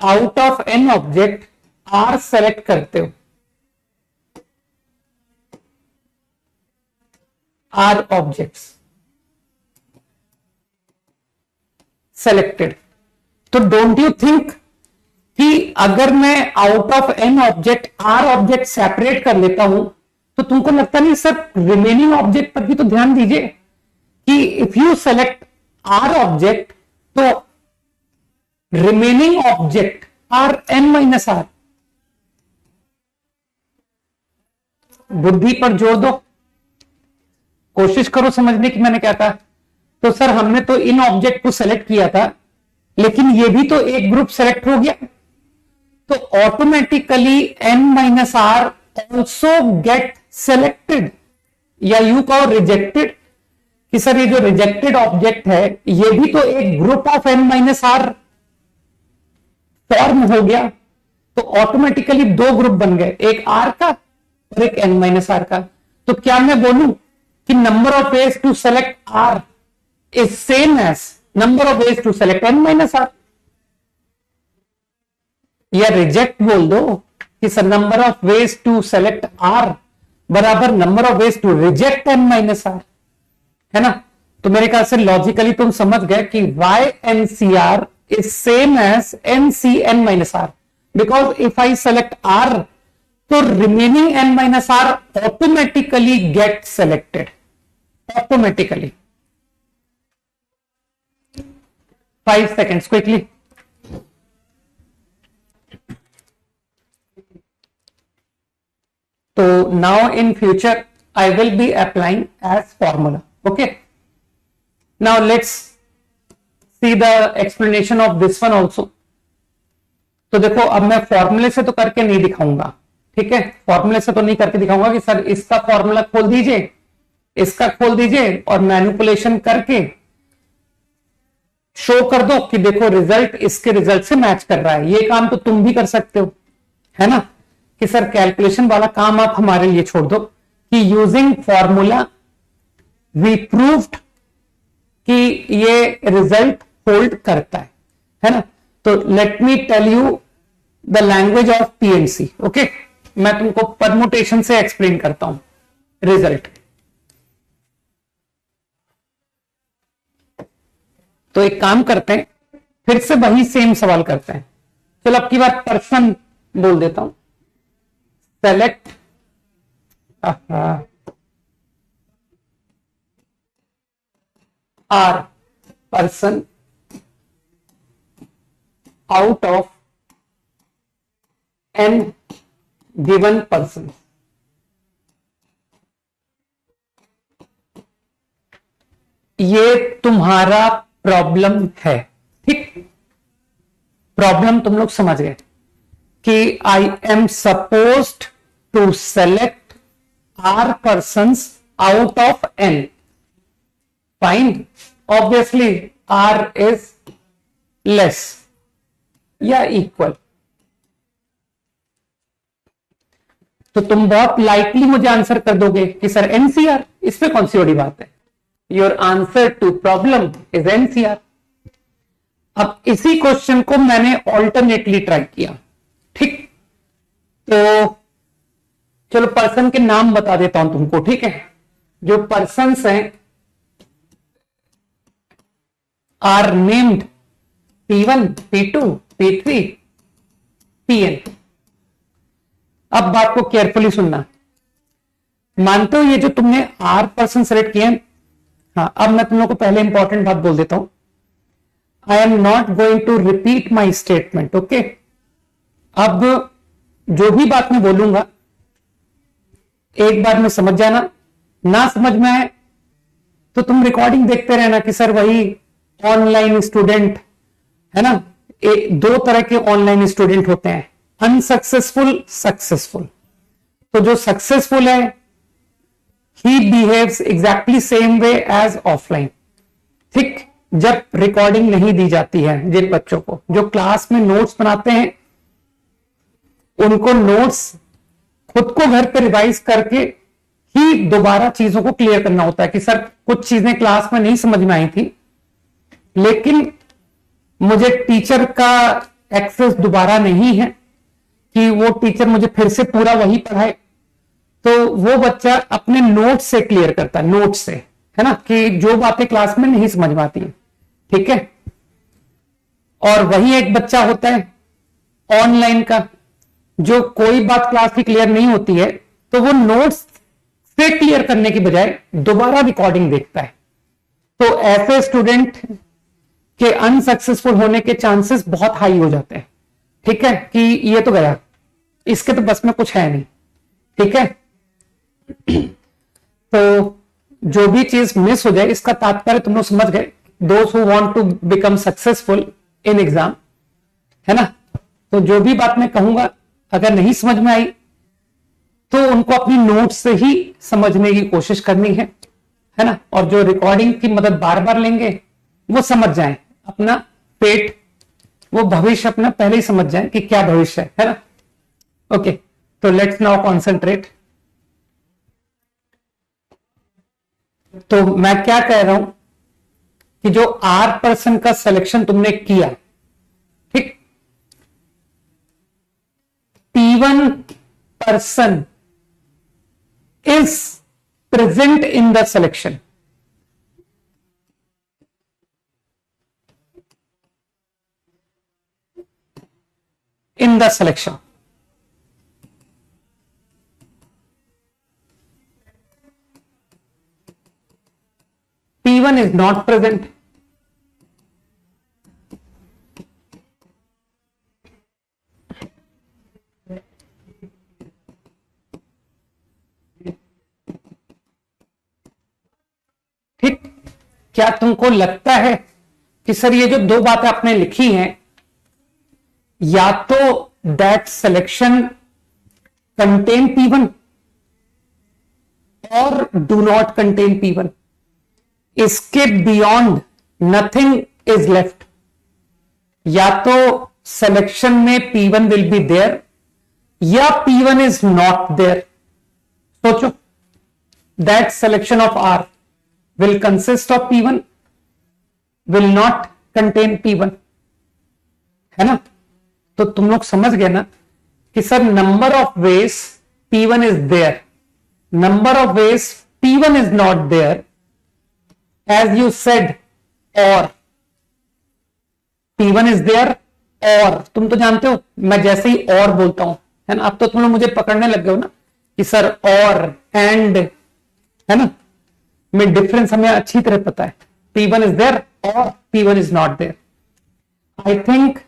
S1: out of n object r select करते हो, r ऑब्जेक्ट्स सेलेक्टेड, तो डोंट यू थिंक कि अगर मैं out of n object r object separate कर लेता हूं, तो तुमको लगता नहीं सर रिमेनिंग ऑब्जेक्ट पर भी तो ध्यान दीजिए कि if you select r object तो remaining object are n minus r. बुद्धि पर जोर दो, कोशिश करो समझने की मैंने क्या कहा। तो सर हमने तो इन ऑब्जेक्ट को सेलेक्ट किया था, लेकिन ये भी तो एक ग्रुप सेलेक्ट हो गया, तो automatically n minus R also get selected, या यू कहो रिजेक्टेड, कि सर ये जो रिजेक्टेड ऑब्जेक्ट है ये भी तो एक group of n minus R form हो गया। तो ऑटोमेटिकली दो ग्रुप बन गए, एक आर का और एक n माइनस आर का। तो क्या मैं बोलूं कि number of ways to select r is same as number of ways to select n minus r, या रिजेक्ट बोल दो कि sir number of ways to select r बराबर number of ways to reject n minus r, है ना। तो मेरे ख्याल से लॉजिकली तुम समझ गए कि why NCR is same as NCn minus R, because if I select R तो remaining n minus R automatically get selected, automatically। 5 seconds quickly। तो now in future I will be applying as formula, okay। now let's see the explanation of this one also। तो देखो अब मैं फॉर्मूले से तो करके नहीं दिखाऊंगा, ठीक है, फॉर्मूले से तो नहीं करके दिखाऊंगा कि सर इसका फॉर्मूला खोल दीजिए, इसका खोल दीजिए और मैनिपुलेशन करके शो कर दो कि देखो रिजल्ट इसके रिजल्ट से मैच कर रहा है। ये काम तो तुम भी कर सकते हो, है ना, कि सर कैलकुलेशन वाला काम आप हमारे लिए छोड़ दो कि यूजिंग फॉर्मूला वी प्रूव्ड कि ये रिजल्ट होल्ड करता है ना। तो let me tell you the language of PMC, okay. मैं तुमको परमुटेशन से एक्सप्लेन करता हूं रिजल्ट। तो एक काम करते हैं, फिर से वही सेम सवाल करते हैं। चलो अब की बार पर्सन बोल देता हूं, select are person out of n given person। ये तुम्हारा प्रॉब्लम है, ठीक। प्रॉब्लम तुम लोग समझ गए कि I am supposed to select R persons out of n। Fine, obviously r is less या इक्वल, तो तुम बहुत लाइटली मुझे आंसर कर दोगे कि सर एनसीआर, इसमें कौन सी बड़ी बात है। Your answer to problem is NCR. अब इसी क्वेश्चन को मैंने ऑल्टरनेटली ट्राई किया, ठीक। तो चलो पर्सन के नाम बता देता हूं तुमको, ठीक है। जो पर्सन्स हैं are named P1, P2, P3, Pn। अब बात को केयरफुली सुनना। मानते हो ये जो तुमने R पर्सन सेलेक्ट किए, हाँ, अब मैं तुम लोग को पहले इंपॉर्टेंट बात बोल देता हूं। I am not going to repeat my statement, okay. अब जो भी बात मैं बोलूंगा एक बार में समझ जाना, ना समझ में आए तो तुम रिकॉर्डिंग देखते रहना कि सर वही ऑनलाइन स्टूडेंट है ना। दो तरह के ऑनलाइन स्टूडेंट होते हैं, अनसक्सेसफुल, सक्सेसफुल। तो जो सक्सेसफुल है he behaves exactly same way as offline, ठीक। जब रिकॉर्डिंग नहीं दी जाती है जिन बच्चों को, जो क्लास में नोट्स बनाते हैं उनको नोट्स खुद को घर पे रिवाइज करके ही दोबारा चीजों को क्लियर करना होता है कि सर कुछ चीजें क्लास में नहीं समझ में आई थी, लेकिन मुझे टीचर का एक्सेस दोबारा नहीं है कि वो टीचर मुझे फिर से पूरा वही पढ़ाए। तो वो बच्चा अपने नोट से क्लियर करता है, नोट से, है ना, कि जो बातें क्लास में नहीं समझ में आती है, ठीक है। और वही एक बच्चा होता है ऑनलाइन का, जो कोई बात क्लास की क्लियर नहीं होती है तो वो नोट्स से क्लियर करने की बजाय दोबारा रिकॉर्डिंग देखता है। तो ऐसे स्टूडेंट के अनसक्सेसफुल होने के चांसेस बहुत हाई हो जाते हैं, ठीक है, कि ये तो गया, इसके तो बस में कुछ है नहीं, ठीक है। तो जो भी चीज मिस हो जाए, इसका तात्पर्य तुम लोग समझ गए, those who want to become successful in exam, है ना। तो जो भी बात मैं कहूंगा अगर नहीं समझ में आई तो उनको अपनी नोट से ही समझने की कोशिश करनी है ना। और जो रिकॉर्डिंग की मदद बार बार लेंगे वो समझ जाएं अपना पेट, वो भविष्य अपना पहले ही समझ जाएं कि क्या भविष्य है ना। ओके, तो लेट्स नाउ कॉन्सेंट्रेट। तो मैं क्या कह रहा हूं कि जो R पर्सन का सिलेक्शन तुमने किया, ठीक, P1 person is present in the selection. In the selection. P1 is not present. ठीक, क्या तुमको लगता है कि सर ये जो दो बातें आपने लिखी हैं, या तो दैट सिलेक्शन कंटेन P1 और डू नॉट कंटेन P1, इसके बियॉन्ड नथिंग इज लेफ्ट। या तो सिलेक्शन में P1 विल बी देयर या P1 इज नॉट देयर। सोचो, that selection of R will consist of P1, will not contain P1, है ना। तो तुम लोग समझ गए ना कि sir number of ways P1 is there, number of ways P1 is not there, as you said, or P1 is there, और तुम तो जानते हो मैं जैसे ही और बोलता हूं, है ना, अब तो तुम लोग मुझे पकड़ने लग गए हो ना कि सर और एंड, है ना, में डिफरेंस हमें अच्छी तरह पता है। P1 is there और P1 is not there. I think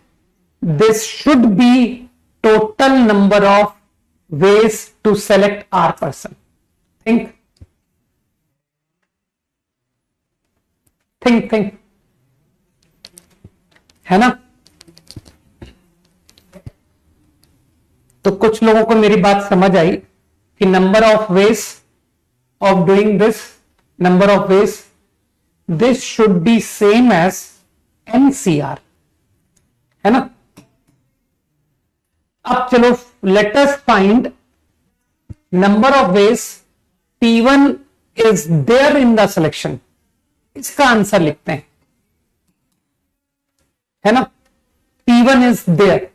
S1: this should be total number of ways to select R person. Think. है ना। तो कुछ लोगों को मेरी बात समझ आई कि number of ways of doing this, number of ways, this should be same as NCR, है ना। अब चलो let us find number of ways P1 is there in the selection, इसका आंसर लिखते हैं, है ना। P1 is there.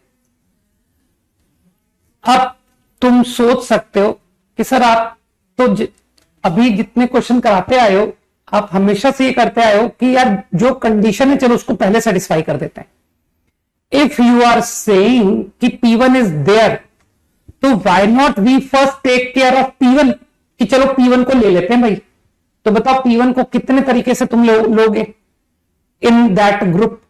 S1: अब तुम सोच सकते हो कि सर आप तो अभी जितने क्वेश्चन कराते आए हो, आप हमेशा से ये करते आए हो कि यार जो कंडीशन है चलो उसको पहले सेटिस्फाई कर देते हैं। इफ यू आर सेइंग कि P1 इज देयर, तो why not we first take care of P1, कि चलो P1 को ले लेते हैं भाई। तो बताओ P1 को कितने तरीके से तुम लोगे इन दैट ग्रुप,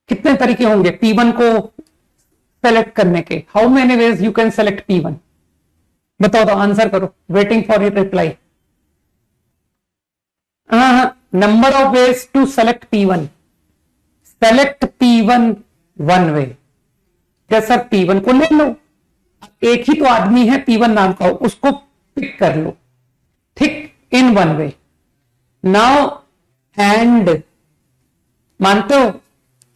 S1: कितने तरीके होंगे P1 को सेलेक्ट करने के? How many ways you can select P1? बताओ तो, आंसर करो, waiting for your reply. Number of ways to select P1, select P1 one way. क्या सर P1 को ले लो, एक ही तो आदमी है P1 नाम का, उसको पिक कर लो, ठीक, in one way. Now and मानते हो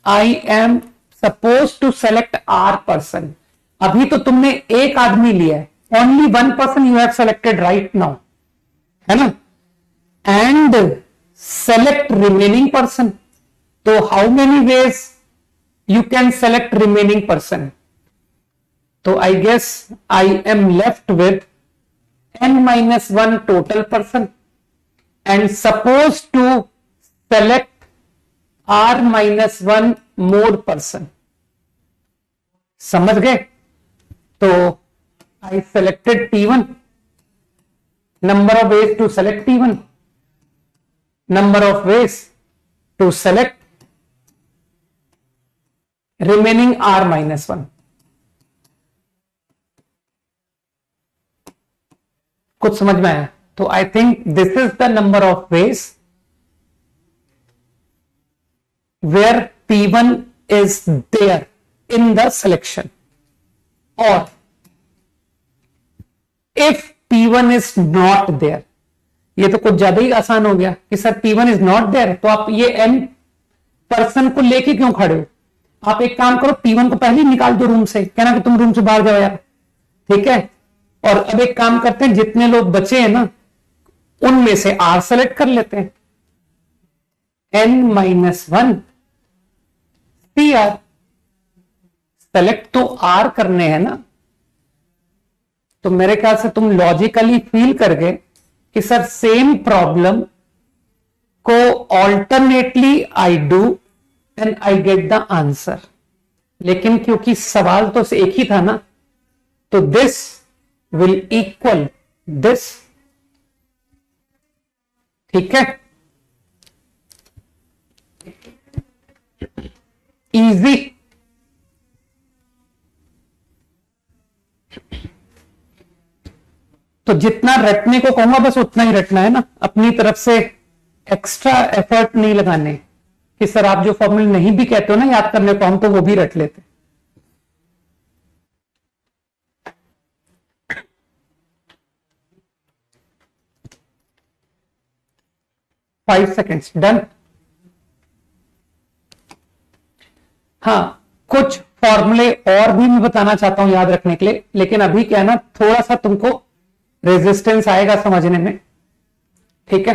S1: I am suppose to select are person, अभी तो तुमने एक आदमी लिया है, only one person you have selected right now, है ना। एंड सेलेक्ट रिमेनिंग पर्सन, तो how many ways you can select remaining person? तो I guess I am left with n-1 total person and supposed to select r-1 more person. समझ गए? तो I selected P1, number of ways to select P1, number of ways to select remaining r-1. कुछ समझ में आया? तो I think this is the number of ways where P1 is there in the selection, और if P1 is not there, ये तो कुछ ज्यादा ही आसान हो गया कि sir P1 is not there, तो आप ये n पर्सन को लेके क्यों खड़े हो? आप एक काम करो, P1 को पहले निकाल दो रूम से, कहना कि तुम रूम से बाहर जाओ यार, ठीक है। और अब एक काम करते हैं, जितने लोग बचे हैं ना उनमें से R सेलेक्ट कर लेते हैं, n-1 CR सेलेक्ट तो R करने हैं ना। तो मेरे ख्याल से तुम लॉजिकली फील कर गए कि सर सेम प्रॉब्लम को alternately I do and I get the answer. लेकिन क्योंकि सवाल तो एक ही था ना, तो दिस will equal this, ठीक है, इजी। तो जितना रटने को कहूंगा बस उतना ही रटना है ना, अपनी तरफ से एक्स्ट्रा एफर्ट नहीं लगाने कि सर आप जो फॉर्मूले नहीं भी कहते हो ना याद करने को, हम तो वो भी रट लेते। 5 सेकेंड्स, डन। हाँ, कुछ फॉर्मूले और भी मैं बताना चाहता हूं याद रखने के लिए, लेकिन अभी क्या है ना, थोड़ा सा तुमको रेजिस्टेंस आएगा समझने में, ठीक है,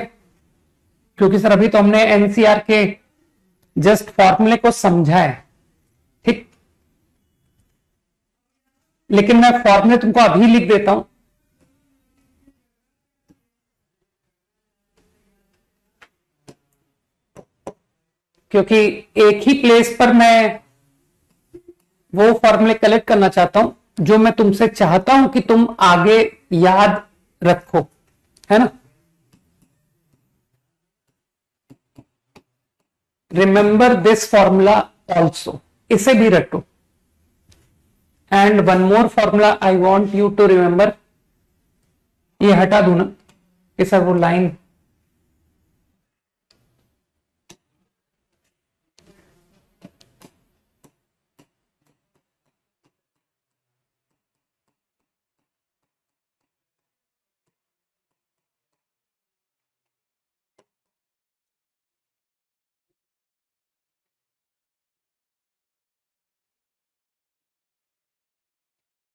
S1: क्योंकि सर अभी तो हमने एनसीआर के जस्ट फॉर्मूले को समझा है, ठीक। लेकिन मैं फॉर्मूले तुमको अभी लिख देता हूं, क्योंकि एक ही प्लेस पर मैं वो फॉर्मूले कलेक्ट करना चाहता हूं जो मैं तुमसे चाहता हूं कि तुम आगे याद रखो, है ना। रिमेंबर दिस फॉर्मूला ऑल्सो, इसे भी रटो। And one more formula I want you to remember, ये हटा दू ना कि सर वो लाइन,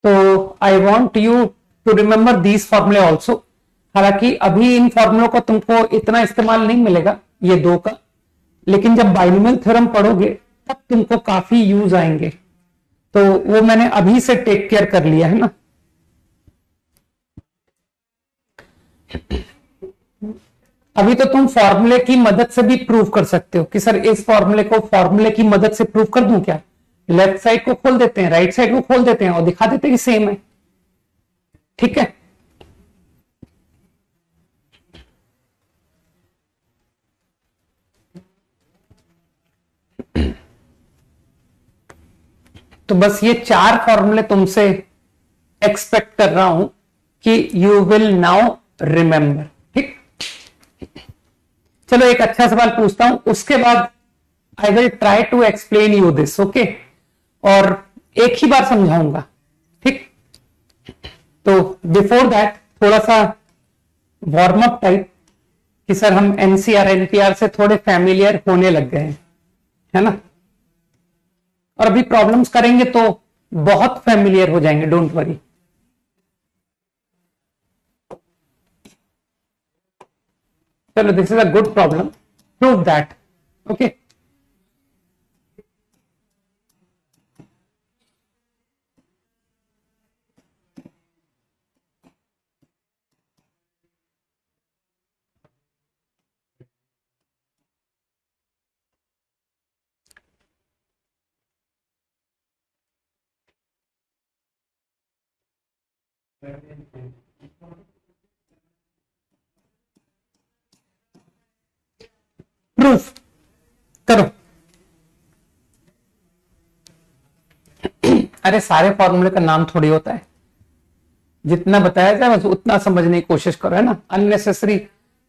S1: तो I want you to remember these फॉर्मूले ऑल्सो। हालांकि अभी इन फॉर्मूलों को तुमको इतना इस्तेमाल नहीं मिलेगा ये दो का, लेकिन जब बाइनोमियल थ्योरम पढ़ोगे तब तुमको काफी यूज आएंगे, तो वो मैंने अभी से टेक केयर कर लिया है ना। अभी तो तुम फॉर्मूले की मदद से भी प्रूव कर सकते हो कि सर इस फॉर्मूले को फॉर्मूले की मदद से प्रूव कर दूं क्या। लेफ्ट साइड को खोल देते हैं, राइट साइड को खोल देते हैं और दिखा देते हैं कि सेम है। ठीक है, तो बस ये 4 फॉर्मूले तुमसे एक्सपेक्ट कर रहा हूं कि यू विल नाउ रिमेंबर। ठीक, चलो एक अच्छा सवाल पूछता हूं, उसके बाद I will try to explain you this. Okay, और एक ही बार समझाऊंगा। ठीक, तो बिफोर दैट थोड़ा सा वार्म अप टाइप कि सर हम एनसीआर एनपीआर से थोड़े फैमिलियर होने लग गए हैं, है ना, और अभी प्रॉब्लम्स करेंगे तो बहुत फैमिलियर हो जाएंगे, डोंट वरी। चलो, this is a good problem, prove that. Okay, proof करो। अरे सारे फॉर्मूले का नाम थोड़ी होता है, जितना बताया जाए बस उतना समझने की कोशिश करो, है ना। अननेसेसरी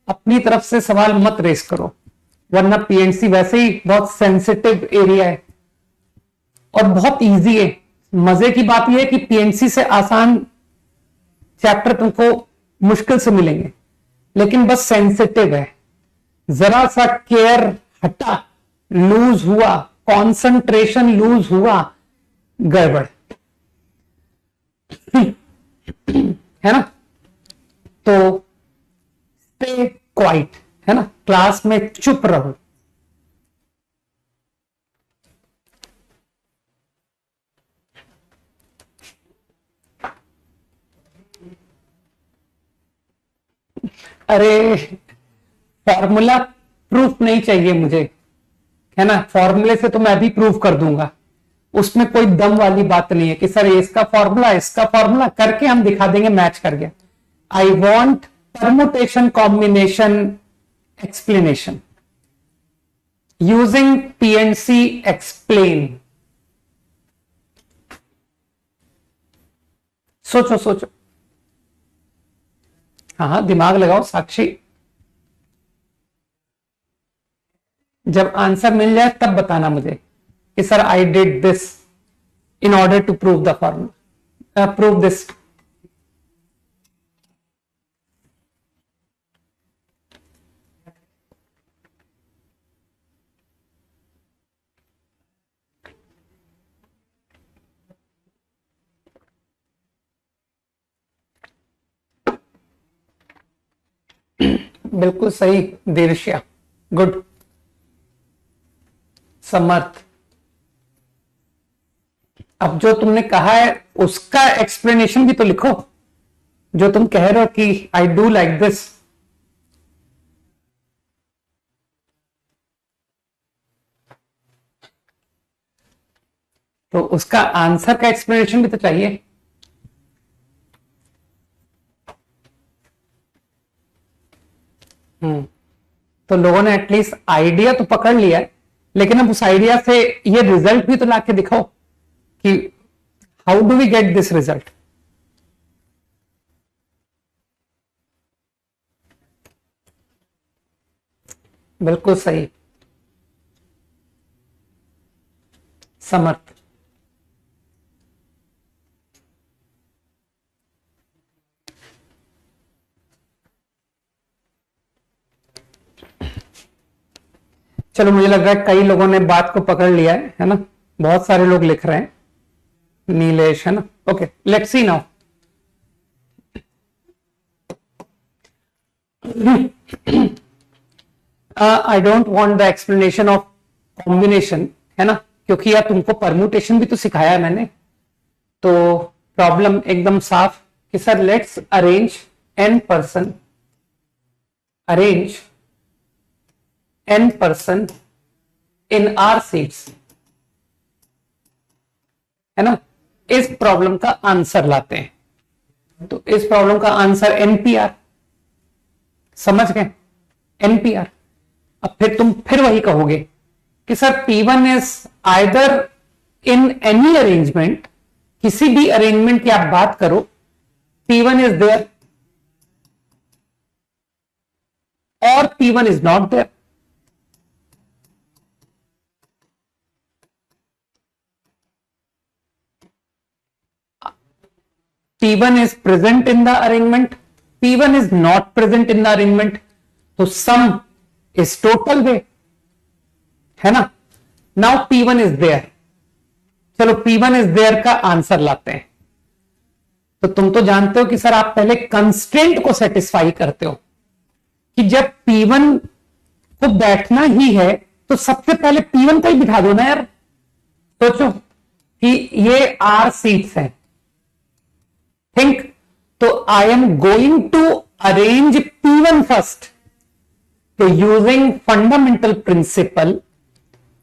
S1: अपनी तरफ से सवाल मत रेस करो, वरना पीएनसी वैसे ही बहुत सेंसिटिव एरिया है और बहुत इजी है। मजे की बात यह है कि पीएनसी से आसान चैप्टर तुमको मुश्किल से मिलेंगे, लेकिन बस सेंसिटिव है। जरा सा केयर हटा, लूज हुआ, कंसंट्रेशन लूज हुआ, गड़बड़ है ना। तो स्टे क्वाइट, है ना, क्लास में चुप रहो। अरे फॉर्मूला प्रूफ नहीं चाहिए मुझे, है ना। फॉर्मूले से तो मैं भी प्रूफ कर दूंगा, उसमें कोई दम वाली बात नहीं है कि सर इसका फॉर्मूला करके हम दिखा देंगे मैच कर गया। I want permutation combination explanation using PNC explain. सोचो सोचो, हाँ दिमाग लगाओ साक्षी। जब आंसर मिल जाए तब बताना मुझे कि sir I did this in order to prove the formula, prove this. बिल्कुल सही दीर्ष्या, गुड। समर्थ, अब जो तुमने कहा है उसका एक्सप्लेनेशन भी तो लिखो, जो तुम कह रहे हो कि आई डू लाइक दिस। तो उसका आंसर का एक्सप्लेनेशन भी तो चाहिए। तो लोगों ने एटलीस्ट आइडिया तो पकड़ लिया है, लेकिन अब उस आइडिया से ये रिजल्ट भी तो लाके दिखाओ कि how do we get this result. बिल्कुल सही समर्थ। चलो, मुझे लग रहा है कई लोगों ने बात को पकड़ लिया है ना। बहुत सारे लोग लिख रहे हैं, नीलेश, है ना। Okay, let's see now. I don't want the explanation of combination, है ना, क्योंकि यार तुमको परम्यूटेशन भी तो सिखाया है मैंने। तो प्रॉब्लम एकदम साफ कि sir let's arrange n person, arrange n person in are seats, है ना। इस प्रॉब्लम का आंसर लाते हैं। तो इस प्रॉब्लम का आंसर एनपीआर, समझ गए, एनपीआर। अब फिर तुम फिर वही कहोगे कि sir P1 is either in any arrangement, किसी भी अरेंजमेंट की आप बात करो, P1 इज देयर और P1 is not there. P1 is present in the arrangement, P1 is not present in the arrangement, तो sum is total way, है ना। Now P1 is there, चलो P1 is there का answer लाते हैं। तो तुम तो जानते हो कि सर आप पहले कंस्ट्रेंट को सेटिस्फाई करते हो कि जब P1 को बैठना ही है तो सबसे पहले P1 को ही बिठा दो ना यार। सोचो कि ये आर सीट्स हैं, थिंक, तो I am going to arrange P1 first. तो using fundamental principle,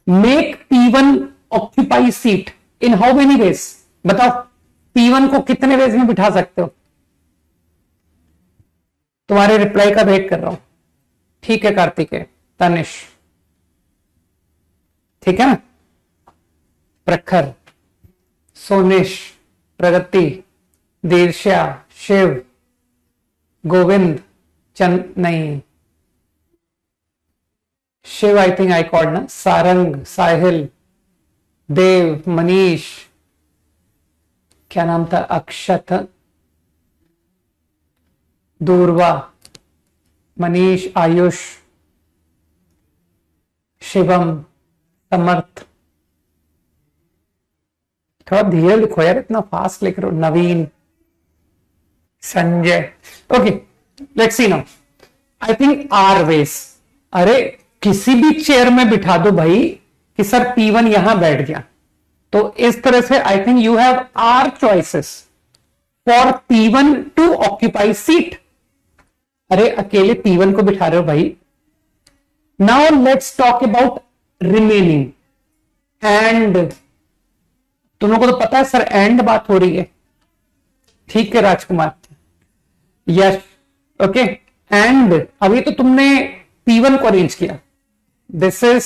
S1: make P1 occupy seat in how many ways, बताओ P1 को कितने वेज में बिठा सकते हो। तुम्हारे रिप्लाई का वेट कर रहा हूं। ठीक है कार्तिकेय, तनिष, ठीक है ना, प्रखर, सोनिश, प्रगति, दीर्ष्या, शिव, गोविंद, चंद, नहीं Shiv I think I called ना, सारंग, साहिल, देव, मनीष, क्या नाम था, अक्षत, दूरवा, मनीष, आयुष, शिवम, समर्थ। थोड़ा धीरे लिखो यार, इतना फास्ट लिख रहे हो। Naveen, Sanjay. Okay, let's see now. I think r ways, अरे किसी भी चेयर में बिठा दो भाई कि सर P1 यहां बैठ गया। तो इस तरह से I think you have R choices for P1 to occupy seat. अरे अकेले P1 को बिठा रहे हो भाई। Now let's talk about remaining. And तुम लोगों को तो पता है सर एंड बात हो रही है, ठीक है राजकुमार, यस, ओके। एंड अभी तो तुमने P1 को अरेंज किया। This is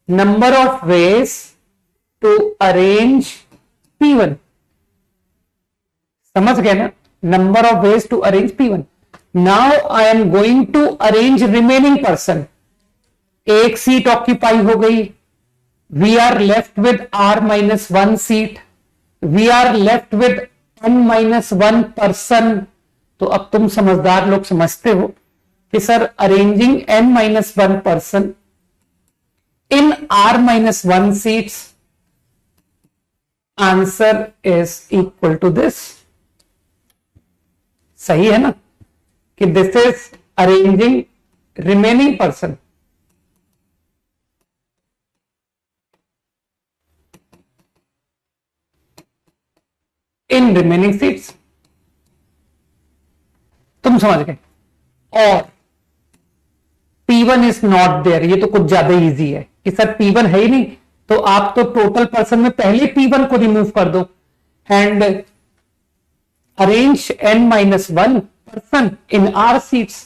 S1: number of ways to arrange P1, समझ गए ना, number of ways to arrange P1। Now I am going to arrange remaining person. एक सीट ऑक्यूपाई हो गई, we are left with R-1 seat, we are left with N-1 person. तो अब तुम समझदार लोग समझते हो कि sir arranging N-1 person in R-1 seats, answer is equal to this. सही है ना कि this is arranging remaining person in remaining seats. तुम समझ गए। और P1 इज नॉट देयर, ये तो कुछ ज्यादा इजी है कि सर P1 है ही नहीं, तो आप तो टोटल पर्सन में पहले P1 को रिमूव कर दो and arrange N-1 person in are seats.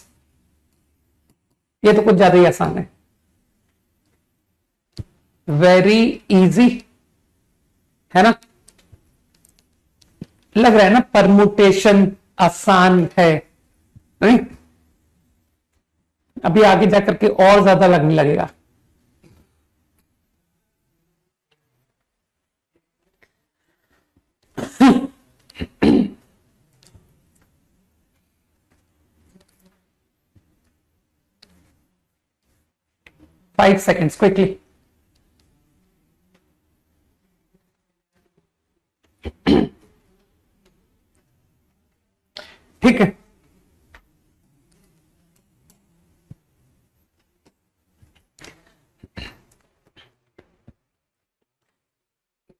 S1: ये तो कुछ ज्यादा ही आसान है, वेरी इजी, है ना। लग रहा है ना परमुटेशन आसान है, नहीं? अभी आगे जाकर के और ज्यादा लगने लगेगा। Five seconds quickly. ठीक है,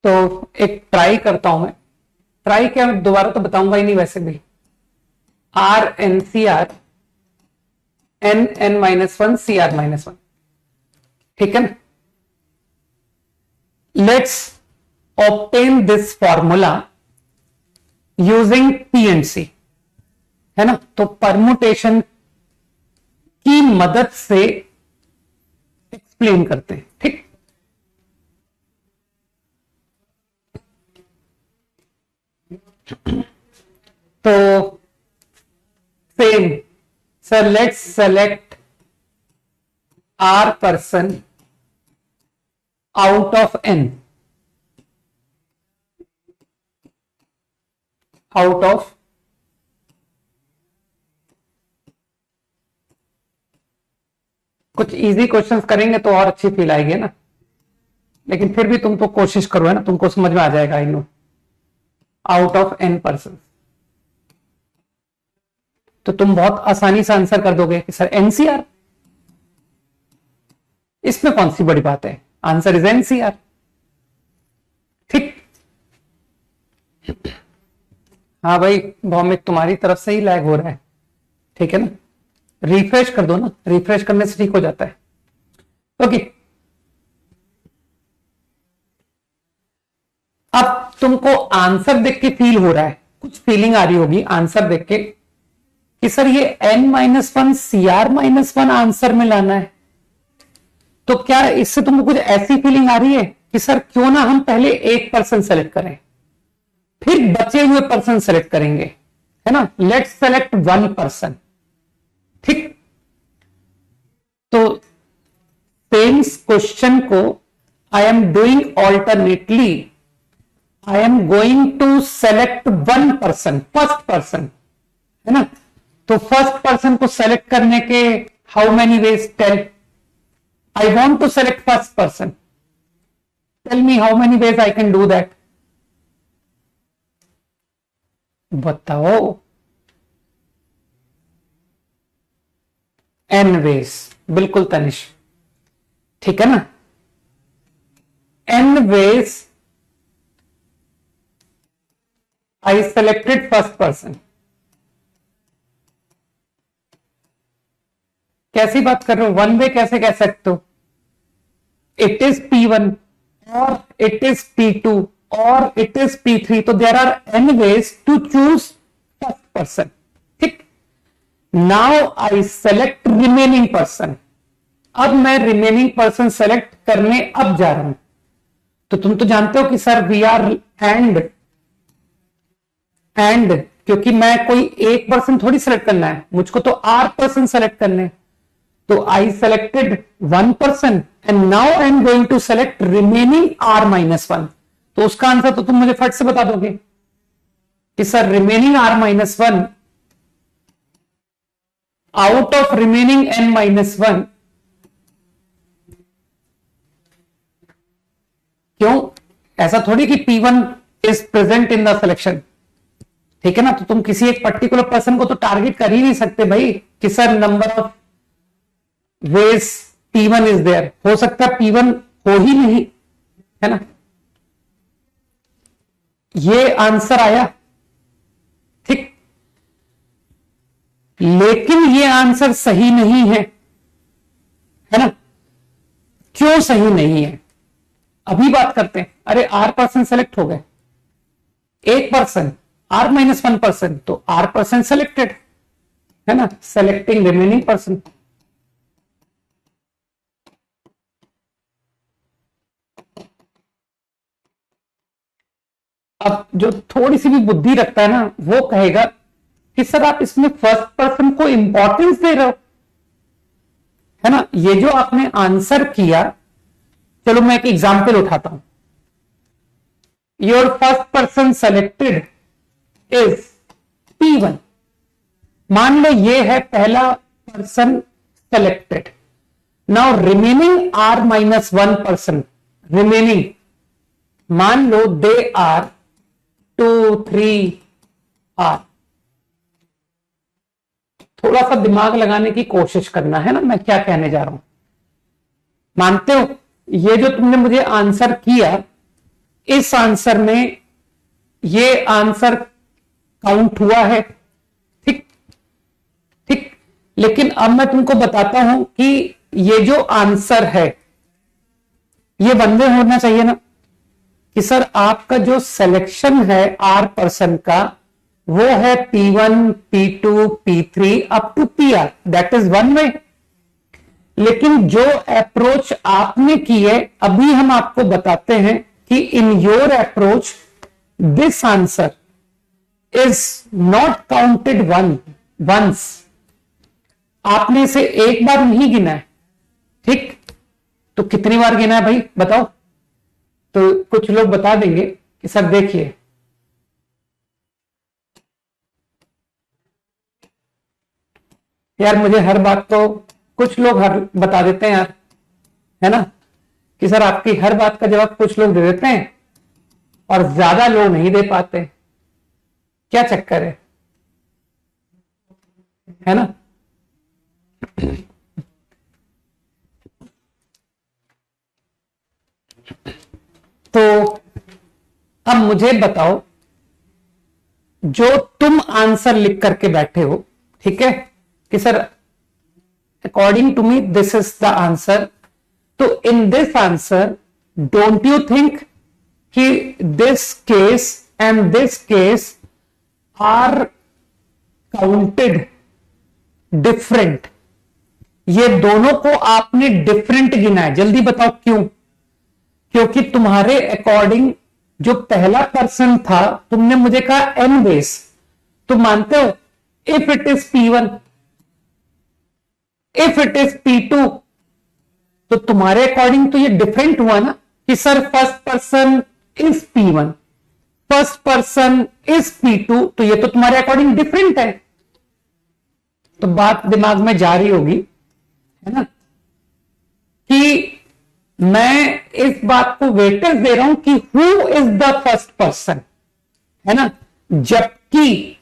S1: तो एक ट्राई करता हूं मैं, ट्राई क्या दोबारा तो बताऊंगा ही नहीं वैसे भी, r n C r n n -1 C r -1, ठीक है ना। Let's obtain this formula using P and C, है ना। तो परमुटेशन की मदद से एक्सप्लेन करते हैं, ठीक। तो same sir, let's select are person out of N, out of कुछ इजी क्वेश्चंस करेंगे तो और अच्छी फील आएगी ना, लेकिन फिर भी तुम तो कोशिश करो, है ना, तुमको समझ में आ जाएगा, I know. Out of n person, तो तुम बहुत आसानी से आंसर कर दोगे कि सर एनसीआर, इसमें कौन सी बड़ी बात है, आंसर इज एनसीआर, ठीक। हाँ भाई भौमिक, तुम्हारी तरफ से ही लैग हो रहा है, ठीक है ना, रिफ्रेश कर दो ना, रिफ्रेश करने से ठीक हो जाता है। ओके, अब तुमको आंसर देख के फील हो रहा है, कुछ फीलिंग आ रही होगी आंसर देख के कि सर ये n-1 CR-1 आंसर में लाना है। तो क्या इससे तुमको कुछ ऐसी फीलिंग आ रही है कि सर क्यों ना हम पहले एक पर्सन सेलेक्ट करें, फिर बचे हुए पर्सन सेलेक्ट करेंगे, है ना। लेट्स सेलेक्ट वन पर्सन, ठीक। तो सेम क्वेश्चन को I am doing alternately, I am going to select one person, first person, है ना। तो फर्स्ट पर्सन को सेलेक्ट करने के how many ways, tell. I want to select first person, tell me how many ways I can do that, बताओ। N ways, बिल्कुल तनिष, ठीक है ना। N ways I selected first person. कैसी बात कर रहे हो, वन वे कैसे कह सकते हो, इट इज P1 और इट इज P2 और इट इज P3, तो there are n ways to choose first person, ठीक। Now I select remaining person, अब मैं रिमेनिंग पर्सन सेलेक्ट करने अब जा रहा हूं। तो तुम तो जानते हो कि सर वी आर एंड क्योंकि मैं कोई एक पर्सन थोड़ी सेलेक्ट करना है, मुझको तो आर पर्सन सेलेक्ट करने हैं। तो I selected one person and now I am going to select remaining R-1। तो उसका आंसर तो तुम मुझे फट से बता दोगे कि sir remaining R-1 out of remaining N-1, क्यों, ऐसा थोड़ी कि P1 is present in the selection, ठीक है ना। तो तुम किसी एक पर्टिकुलर पर्सन को तो टारगेट कर ही नहीं सकते भाई कि sir number of ways P1 is there, हो सकता है P1 हो ही नहीं, है ना। ये आंसर आया, ठीक। लेकिन ये आंसर सही नहीं है ना। क्यों सही नहीं है, अभी बात करते हैं। अरे आर पर्सन सेलेक्ट हो गए, एक पर्सन R-1 पर्सन, तो R पर्सन सेलेक्टेड, है ना, सेलेक्टिंग रिमेनिंग पर्सन। अब जो थोड़ी सी भी बुद्धि रखता है ना, वो कहेगा कि सर आप इसमें फर्स्ट पर्सन को इंपॉर्टेंस दे रहे हो, है ना। ये जो आपने आंसर किया, चलो मैं एक एग्जांपल उठाता हूं। Your first person selected is P1, मान लो ये है पहला person selected. Now remaining R-1 person, remaining मान लो दे आर 2, 3 R। थोड़ा सा दिमाग लगाने की कोशिश करना, है ना, मैं क्या कहने जा रहा हूं। मानते हो ये जो तुमने मुझे आंसर किया, इस आंसर में ये आंसर काउंट हुआ है, ठीक ठीक। लेकिन अब मैं तुमको बताता हूं कि ये जो आंसर है ये बंदे होना चाहिए ना, कि सर आपका जो सिलेक्शन है R% का वो है P1, P2, P3 up to PR, that is one way. लेकिन जो अप्रोच आपने की है, अभी हम आपको बताते हैं कि in your approach this answer is not counted once. आपने इसे एक बार नहीं गिना है, ठीक। तो कितनी बार गिना है भाई बताओ? तो कुछ लोग बता देंगे कि सर देखिए, यार मुझे हर बात तो कुछ लोग हर बता देते हैं यार, है ना, कि सर आपकी हर बात का जवाब कुछ लोग दे देते हैं और ज्यादा लोग नहीं दे पाते। क्या चक्कर है ना? तो अब मुझे बताओ, जो तुम आंसर लिख करके बैठे हो, ठीक है, कि sir according to me this is the answer, तो in this answer don't you think कि this case and this case are counted different? ये दोनों को आपने डिफरेंट गिना है। जल्दी बताओ क्यों? क्योंकि तुम्हारे अकॉर्डिंग जो पहला पर्सन था, तुमने मुझे कहा n बेस, तुम मानते हो? If it is P1, if it is P2, तो तुम्हारे अकॉर्डिंग तो ये डिफरेंट हुआ ना, कि sir first person is P1, first person is P2, तो ये तो तुम्हारे अकॉर्डिंग डिफरेंट है। तो बात दिमाग में जा रही होगी, है ना, कि मैं इस बात को वेटेज दे रहा हूं कि who is the first person, है ना, जबकि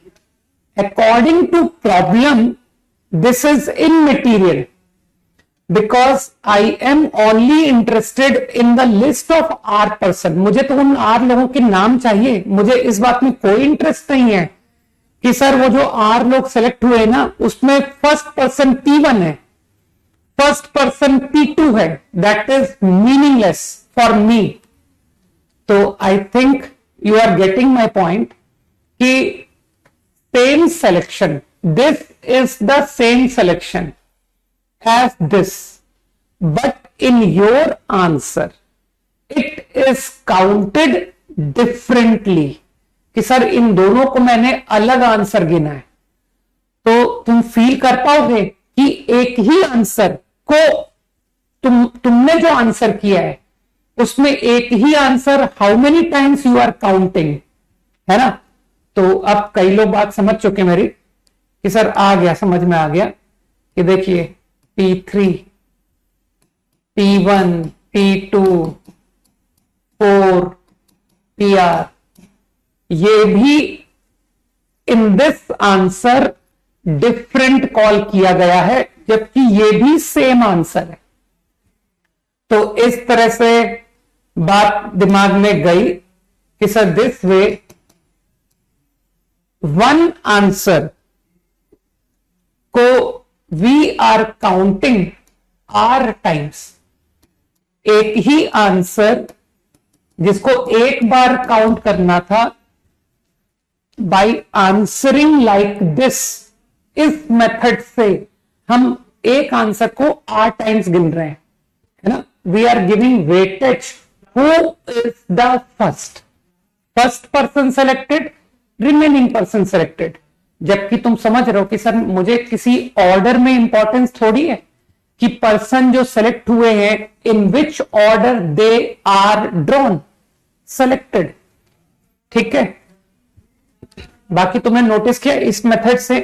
S1: according to problem this is immaterial, because I am only interested in the list of R person. मुझे तो उन R लोगों के नाम चाहिए, मुझे इस बात में कोई इंटरेस्ट नहीं है कि सर वो जो R लोग सेलेक्ट हुए ना उसमें फर्स्ट पर्सन P1 है, फर्स्ट पर्सन P2 है, that is meaningless for me. तो I think you are getting my point कि same selection, this is the same selection as this, but in your answer it is counted differently, कि sir इन दोनों को मैंने अलग answer गिना है। तो तुम फील कर पाओगे कि एक ही आंसर को तुमने जो आंसर किया है उसमें एक ही answer how many times you are counting, है ना। तो अब कई लोग बात समझ चुके मेरी कि सर आ गया, समझ में आ गया कि देखिए P3, P1, P2, 4, PR, ये भी इन दिस आंसर डिफरेंट कॉल किया गया है, जबकि ये भी सेम आंसर है। तो इस तरह से बात दिमाग में गई कि sir this way one answer को we are counting R times, एक ही आंसर जिसको एक बार काउंट करना था, बाय आंसरिंग लाइक दिस, इस मेथड से हम एक आंसर को R टाइम्स गिन रहे हैं, है ना। We are giving weightage who is the first person selected, remaining person selected. जबकि तुम समझ रहे हो कि सर मुझे किसी ऑर्डर में इंपॉर्टेंस थोड़ी है कि पर्सन जो सेलेक्ट हुए हैं in which order they are drawn selected, ठीक है। बाकी तुमने नोटिस किया इस मेथड से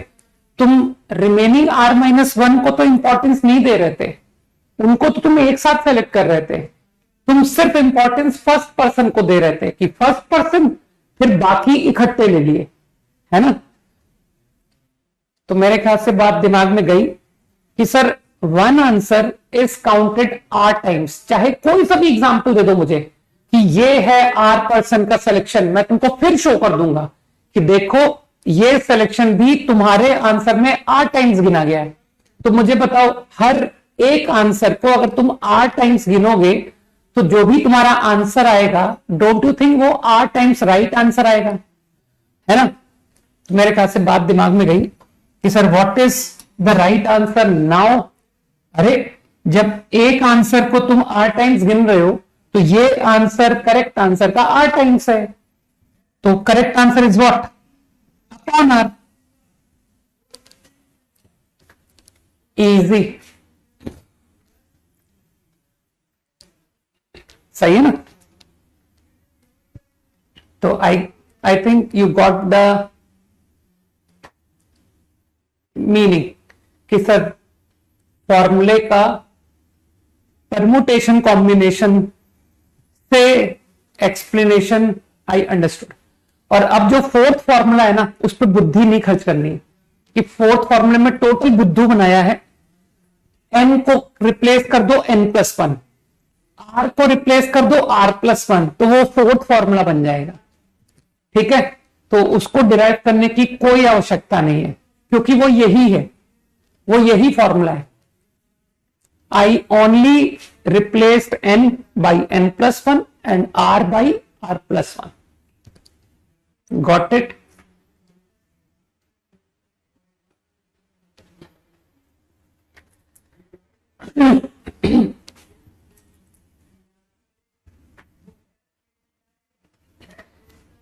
S1: तुम रिमेनिंग R-1 को तो इंपॉर्टेंस नहीं दे रहे थे, उनको तो तुम एक साथ सेलेक्ट कर रहे थे, तुम सिर्फ इंपॉर्टेंस फर्स्ट पर्सन को दे रहे थे कि फर्स्ट पर्सन, फिर बाकी इकट्ठे ले लिए, है ना। तो मेरे ख्याल से बात दिमाग में गई कि sir one answer is counted R times, चाहे कोई सा भी एग्जाम्पल दे दो मुझे, कि ये है R% का सिलेक्शन, मैं तुमको फिर शो कर दूंगा कि देखो ये सिलेक्शन भी तुम्हारे आंसर में 8 टाइम्स गिना गया है। तो मुझे बताओ, हर एक आंसर को अगर तुम 8 टाइम्स गिनोगे तो जो भी तुम्हारा आंसर आएगा, डोंट यू थिंक वो 8 टाइम्स राइट आंसर आएगा, है ना? तो मेरे ख्याल से बात दिमाग में गई कि sir what is the right answer now. अरे जब एक आंसर को तुम 8 टाइम्स गिन रहे हो तो ये आंसर करेक्ट आंसर का 8 टाइम्स है, तो correct answer is what, upon R. Easy, सही है ना? तो I think you got the meaning कि सर फॉर्मूले का परमुटेशन कॉम्बिनेशन से एक्सप्लेनेशन आई अंडरस्टूड। और अब जो फोर्थ फॉर्मूला है ना, उस पर बुद्धि नहीं खर्च करनी है कि फोर्थ फॉर्मूले में टोटल बुद्धू बनाया है। n को रिप्लेस कर दो n+1, r को रिप्लेस कर दो r+1, तो वो फोर्थ फॉर्मूला बन जाएगा। ठीक है, तो उसको डिराइव करने की कोई आवश्यकता नहीं है क्योंकि वो यही है, वो यही फॉर्मूला है। I only replaced n by n+1 and r by r+1. Got it?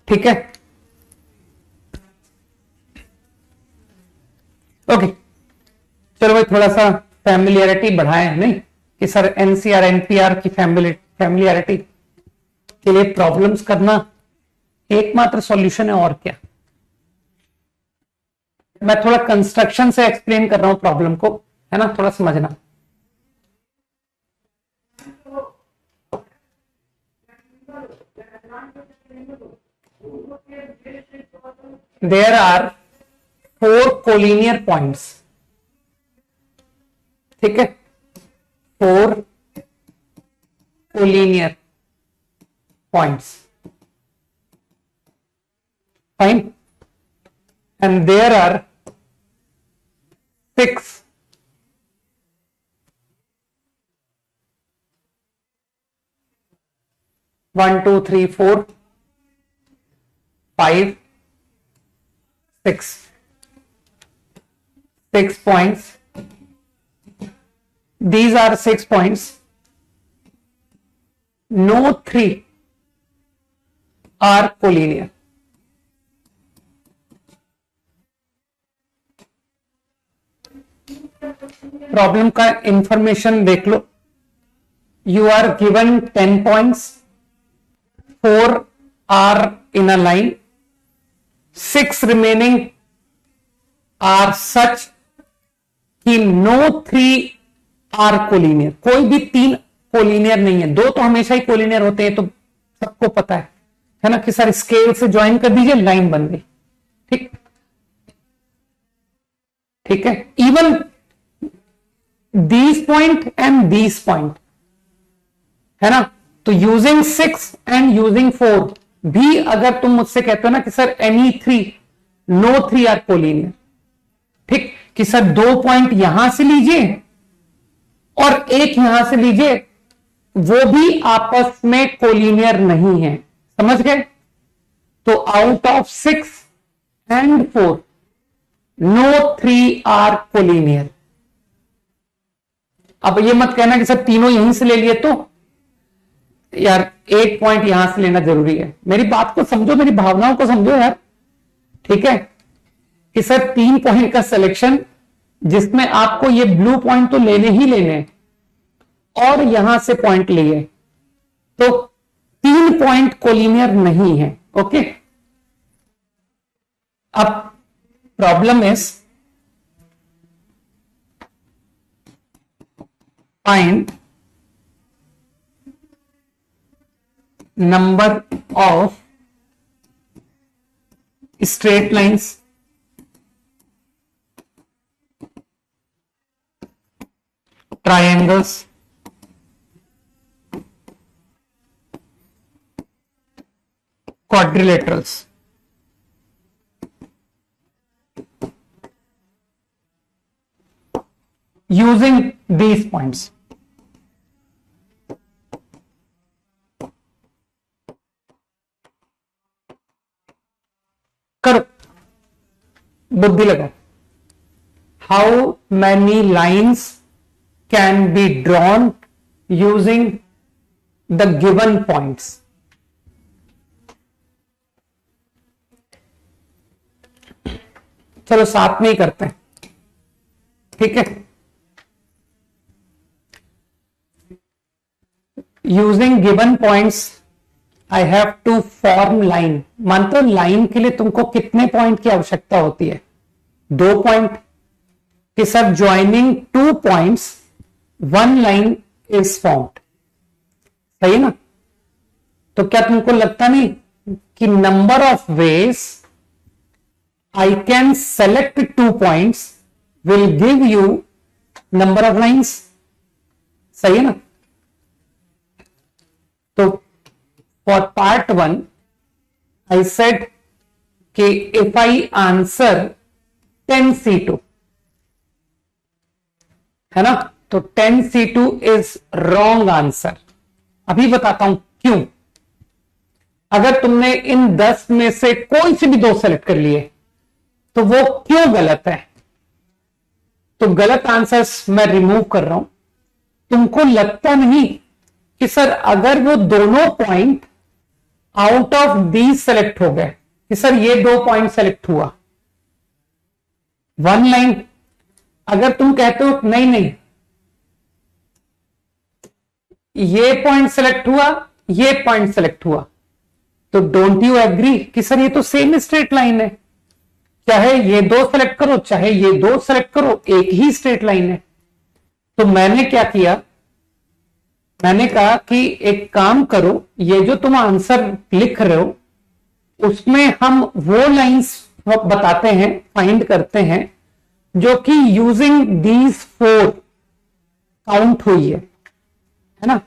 S1: ठीक है, ओके। चलो भाई थोड़ा सा फैमिलियरिटी बढ़ाए हैं, नहीं कि सर एनसीआर एनपीआर की फैमिलियरिटी के लिए प्रॉब्लम्स करना एकमात्र सॉल्यूशन है, और क्या। मैं थोड़ा कंस्ट्रक्शन से एक्सप्लेन कर रहा हूं प्रॉब्लम को, है ना, थोड़ा समझना। देयर आर 4 कोलिनियर पॉइंट्स, ठीक है, 4 collinear points, fine, and there are 6 1 2 3 4 5 6 points. These are 6 points. No 3 are collinear. Problem का इंफॉर्मेशन देख लो। You are given 10 points. 4 are in a line. 6 remaining are such कि no 3 are collinear. कोई भी 3 collinear नहीं है। 2 तो हमेशा ही कोलिनियर होते हैं, तो सबको पता है ना, कि सर स्केल से ज्वाइन कर दीजिए, लाइन बन गई। ठीक, ठीक है। Even these point and these point, है ना, तो यूजिंग 6 एंड यूजिंग 4 भी अगर तुम मुझसे कहते हो ना कि sir any 3 no 3 are collinear, ठीक, कि सर 2 पॉइंट यहां से लीजिए और एक यहां से लीजिए, वो भी आपस में कोलिनियर नहीं है, समझ गए? तो out of 6 and 4 no 3 are collinear. अब ये मत कहना कि सर तीनों यहीं से ले लिए, तो यार एक पॉइंट यहां से लेना जरूरी है। मेरी बात को समझो, मेरी भावनाओं को समझो यार, ठीक है, कि सर 3 पॉइंट का सिलेक्शन जिसमें आपको ये ब्लू पॉइंट तो लेने ही लेने और यहां से पॉइंट लिए, तो 3 पॉइंट कोलिनियर नहीं है। ओके, अब problem is find number of straight lines triangles quadrilaterals. Using these points. करो, बुद्धि लगाओ. How many lines can be drawn using the given points? चलो साथ में ही करते हैं, ठीक है. Using given points I have to form line. मानते हो लाइन के लिए तुमको कितने पॉइंट की आवश्यकता होती है? 2 पॉइंट. कि sir joining 2 points 1 line is formed. सही है ना? तो क्या तुमको लगता नहीं कि number of veg I can select 2 points will give you number of lines. सही है ना? तो फॉर पार्ट 1 आई सेड कि इफ आई आंसर 10C2, है ना, तो 10C2 इज रॉन्ग आंसर. अभी बताता हूं क्यों. अगर तुमने इन 10 में से कोई से भी 2 सेलेक्ट कर लिए तो वो क्यों गलत है? तो गलत आंसर्स मैं रिमूव कर रहा हूं. तुमको लगता नहीं कि सर अगर वो दोनों point out of these select हो गए, कि सर ये 2 पॉइंट सेलेक्ट हुआ 1 लाइन. अगर तुम कहते हो नहीं नहीं ये पॉइंट सेलेक्ट हुआ, ये पॉइंट सेलेक्ट हुआ, तो डोंट यू एग्री कि सर ये तो सेम स्ट्रेट लाइन है. चाहे ये 2 सेलेक्ट करो चाहे ये 2 सेलेक्ट करो, एक ही स्ट्रेट लाइन है. तो मैंने क्या किया, मैंने कहा कि एक काम करो, ये जो तुम आंसर लिख रहे हो उसमें हम वो लाइंस बताते हैं, फाइंड करते हैं जो कि यूजिंग दीज 4 काउंट हुई है ना.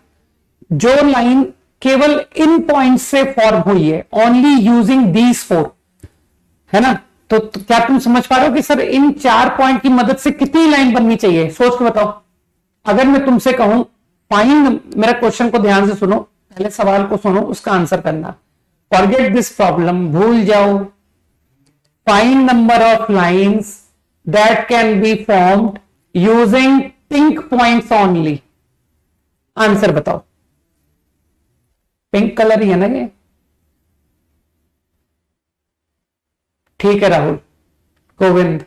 S1: जो लाइन केवल इन पॉइंट से फॉर्म हुई है, ओनली यूजिंग दीज 4, है ना. तो क्या तुम समझ पा रहे हो कि सर इन 4 पॉइंट की मदद से कितनी लाइन बननी चाहिए? सोच के बताओ. अगर मैं तुमसे कहूं फाइंड, मेरा क्वेश्चन को ध्यान से सुनो, पहले सवाल को सुनो, उसका आंसर करना. फॉरगेट दिस प्रॉब्लम, भूल जाओ. Find number of lines that can be formed using pink points only. Answer बताओ. पिंक कलर ही है ना ये? ठीक है राहुल, गोविंद,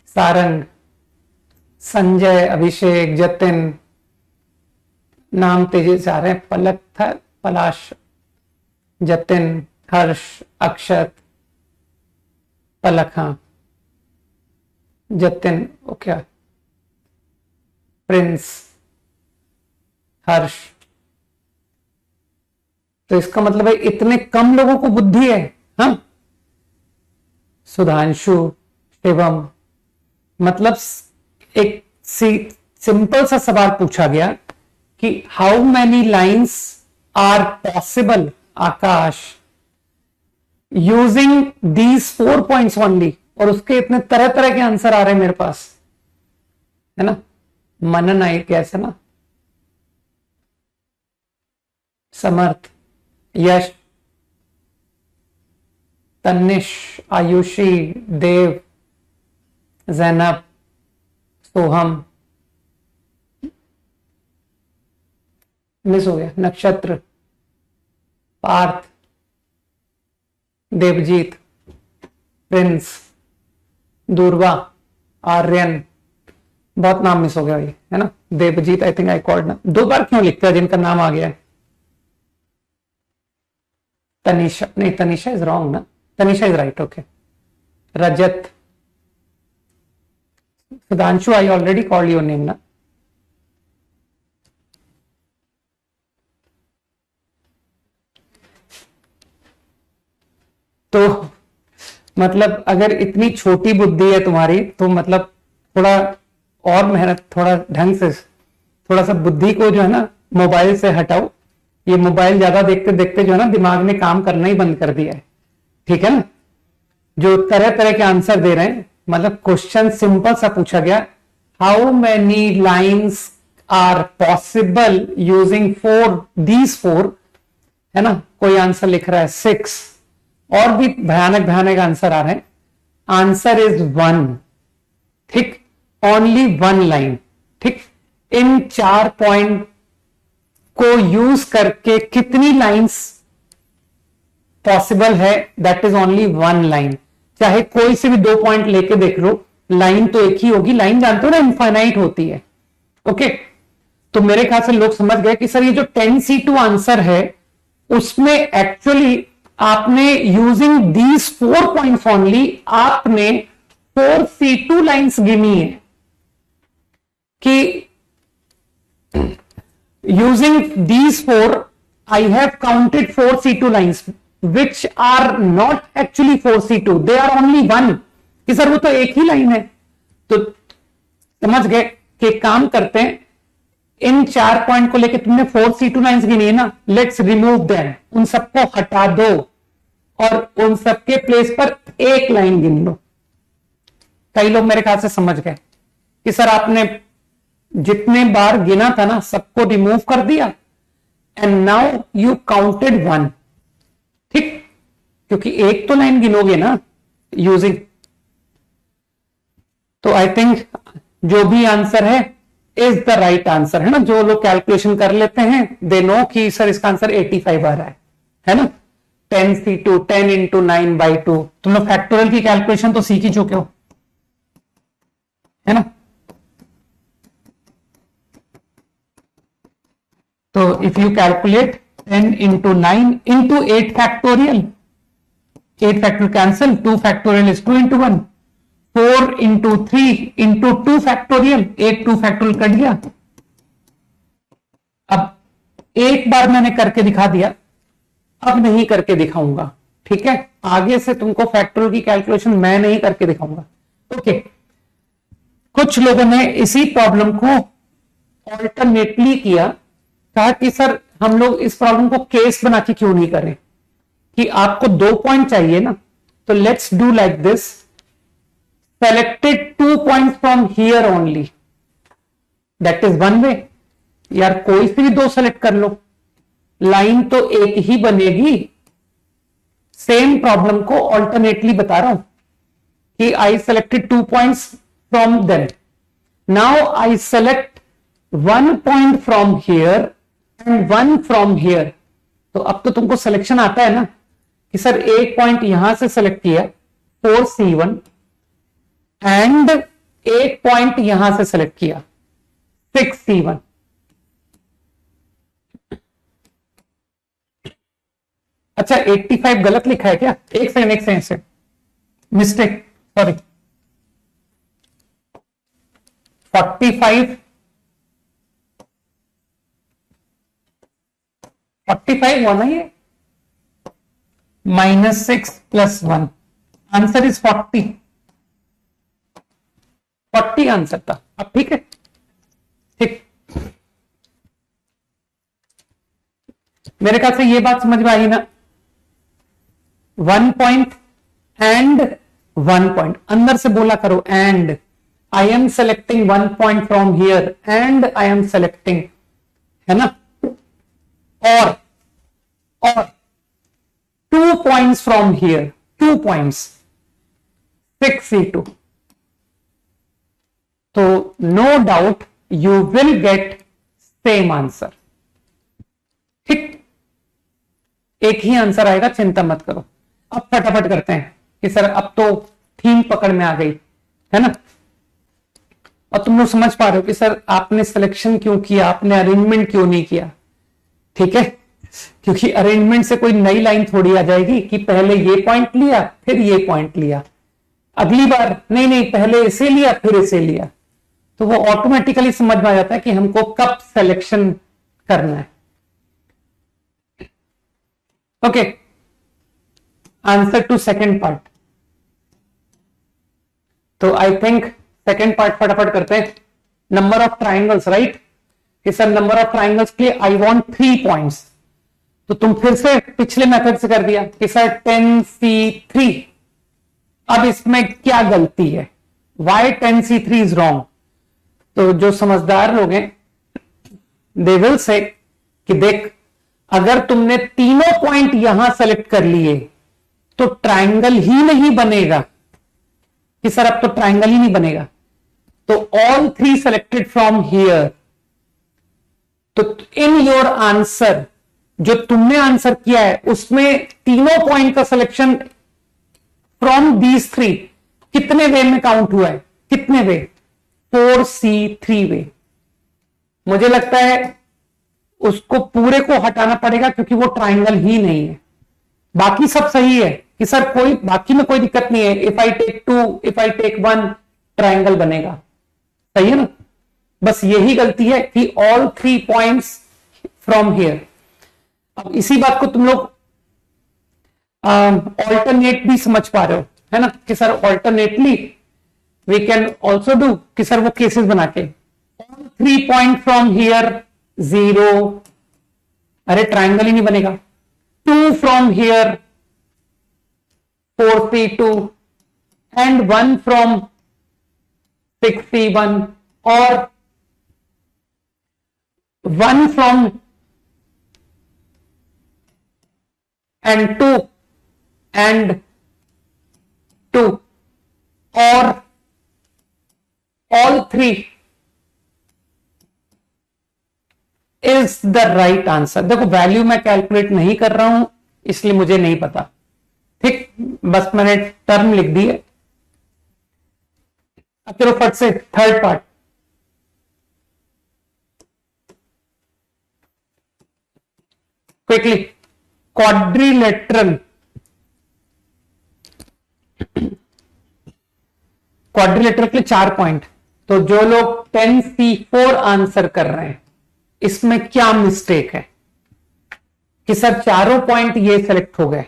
S1: सारंग, संजय, अभिषेक, जतिन, नाम तेजी से आ रहे हैं. पलक था, पलाश, जतिन, हर्ष, अक्षत, पलक, हाँ, जतिन, ओके, प्रिंस, हर्ष. तो इसका मतलब है इतने कम लोगों को बुद्धि है. हाँ, सुधांशु, शिवम, मतलब एक सिंपल सा सवाल पूछा गया कि how many lines are possible, Akash, using these 4 points only, और उसके इतने तरह तरह के आंसर आ रहे हैं मेरे पास, है ना. मनन आई कैसे ना, समर्थ, यश, तनिष, आयुषी, देव, जैनब, सोहम, मिस हो गया, नक्षत्र, पार्थ, देवजीत, प्रिंस, दुर्वा, आर्यन, बहुत नाम मिस हो गया भाई, है ना. Devjit I think I called ना. 2 बार क्यों लिखते हैं जिनका नाम आ गया है? तनिषा, नहीं तनिषा इज रॉन्ग ना, Tanisha is right. Okay. Rajat, Sudhanshu, I already called your name ना. तो मतलब अगर इतनी छोटी बुद्धि है तुम्हारी तो मतलब थोड़ा और मेहनत, थोड़ा ढंग से, थोड़ा सा बुद्धि को जो है ना मोबाइल से हटाओ ये मोबाइल ज्यादा देखते देखते जो है ना दिमाग ने काम करना ही बंद कर दिया है, ठीक है ना। जो तरह तरह के आंसर दे रहे हैं, मतलब क्वेश्चन सिंपल सा पूछा गया, how many lines are possible using these four, है ना। कोई आंसर लिख रहा है 6, और भी भयानक भयानक आंसर आ रहे हैं। आंसर इज 1, ठीक, ओनली 1 लाइन, ठीक। इन 4 पॉइंट को यूज करके कितनी लाइंस पॉसिबल है, दैट इज ओनली 1 लाइन। चाहे कोई से भी 2 पॉइंट लेके देख लो, लाइन तो एक ही होगी। लाइन जानते हो ना, इनफाइनाइट होती है, ओके। तो मेरे ख्याल से लोग समझ गए कि सर ये जो 10C2 आंसर है उसमें एक्चुअली आपने यूजिंग दीज 4 पॉइंट्स ओनली आपने 4C2 लाइंस गिनी है कि using these 4 I have counted 4C2 lines which are not actually 4C2, they are only 1, कि सर वो तो एक ही लाइन है। तो समझ गए कि काम करते हैं, इन 4 पॉइंट को लेकर तुमने 4C2 लाइंस गिनी है ना, लेट्स रिमूव देम, उन सबको हटा दो और उन सबके प्लेस पर एक लाइन गिन लो। कई लोग मेरे ख्याल से समझ गए कि सर आपने जितने बार गिना था ना सबको रिमूव कर दिया, एंड नाउ यू काउंटेड 1, ठीक, क्योंकि एक तो लाइन गिनोगे ना यूजिंग। तो आई थिंक जो भी आंसर है इज द राइट आंसर, है ना। जो लोग कैलकुलेशन कर लेते हैं दे नो कि सर इसका आंसर 85 आ रहा है ना। 10C2 10 into 9/2, तुम लोग फैक्टोरियल की कैलकुलेशन तो सीख ही चुके हो, है ना। तो if you calculate 10 into 9 into 8 factorial, 8 factorial cancel, 2 factorial is 2 into 1, 4 into 3 into 2 factorial, 8 2 factorial cut गया। अब एक बार मैंने करके दिखा दिया, अब नहीं करके दिखाऊंगा, ठीक है। आगे से तुमको फैक्टोरियल की कैलकुलेशन मैं नहीं करके दिखाऊंगा, ओके। कुछ लोगों ने इसी प्रॉब्लम को ऑल्टरनेटली किया, कहा कि सर हम लोग इस प्रॉब्लम को केस बना के क्यों नहीं करें, कि आपको 2 पॉइंट चाहिए ना, तो let's do like this, selected 2 point from here only, that is 1 वे। यार कोई से भी 2 सेलेक्ट कर लो, लाइन तो एक ही बनेगी। सेम प्रॉब्लम को ऑल्टरनेटली बता रहा हूं कि I selected 2 points from them, now I select 1 point from here and 1 from here. तो अब तो तुमको सिलेक्शन आता है ना कि सर एक पॉइंट यहां से सेलेक्ट किया 4C1 एंड एक पॉइंट यहां से सेलेक्ट किया 6C1। अच्छा 85 गलत लिखा है क्या? एक सेकंड मिस्टेक, सॉरी 45 हुआ ना ये, -6 + 1, आंसर इज 40 आंसर था। अब ठीक है, ठीक, मेरे ख्याल से ये बात समझ में आई ना। 1 पॉइंट एंड 1 पॉइंट, अंदर से बोला करो and, I am selecting 1 point from here and I am selecting, है ना, और 2 points from here, 2 points 6C2। तो no doubt you will get same answer, ठीक, एक ही आंसर आएगा, चिंता मत करो। अब फटाफट करते हैं कि सर अब तो थीम पकड़ में आ गई, है ना, और तुम लोग समझ पा रहे हो कि सर आपने सिलेक्शन क्यों किया, आपने अरेंजमेंट क्यों नहीं किया, ठीक है। क्योंकि अरेंजमेंट से कोई नई लाइन थोड़ी आ जाएगी कि पहले ये पॉइंट लिया फिर ये पॉइंट लिया, अगली बार नहीं पहले इसे लिया फिर इसे लिया। तो वो ऑटोमेटिकली समझ में आ जाता है कि हमको कब सिलेक्शन करना है। Okay, answer to second part. तो आई थिंक सेकंड पार्ट फटाफट करते हैं। नंबर ऑफ ट्राइंगल्स, राइट, कि सर नंबर ऑफ ट्राइंगल्स के लिए आई वांट 3 पॉइंट्स। तो तुम फिर से पिछले मेथड से कर दिया कि सर 10C3। अब इसमें क्या गलती है, वाई 10C3 इज रॉन्ग? तो जो समझदार लोग हैं दे विल से कि देख, अगर तुमने तीनों पॉइंट यहां सेलेक्ट कर लिए तो ट्रायंगल ही नहीं बनेगा कि सर अब तो ट्रायंगल ही नहीं बनेगा। तो all three selected from here, तो इन योर आंसर जो तुमने आंसर किया है उसमें तीनों पॉइंट का सिलेक्शन फ्रॉम दीज थ्री कितने वे में काउंट हुआ है? कितने वे? 4C3 वे। मुझे लगता है उसको पूरे को हटाना पड़ेगा क्योंकि वो ट्रायंगल ही नहीं है। बाकी सब सही है कि सर कोई बाकी में कोई दिक्कत नहीं है, if I take 2, if I take 1 triangle बनेगा, सही है ना। बस यही गलती है कि ऑल 3 पॉइंट्स फ्रॉम हियर। अब इसी बात को तुम लोग ऑल्टरनेट भी समझ पा रहे हो, है ना, कि sir alternately we can also do कि सर वो केसेस बना के 3 पॉइंट फ्रॉम हियर 0, अरे ट्रायंगल ही नहीं बनेगा। 2 from here 4C2 and 1 from 6C1 और 1 फ्रॉम and 2 and 2 और all 3 is the right answer। देखो वैल्यू मैं कैलकुलेट नहीं कर रहा हूं इसलिए मुझे नहीं पता, ठीक, बस मैंने टर्म लिख दी है। अब चलो फट से third part. Quickly, quadrilateral, quadrilateral के 4 पॉइंट। तो जो लोग 10C4 आंसर कर रहे हैं इसमें क्या मिस्टेक है कि सर चारों पॉइंट ये सेलेक्ट हो गए,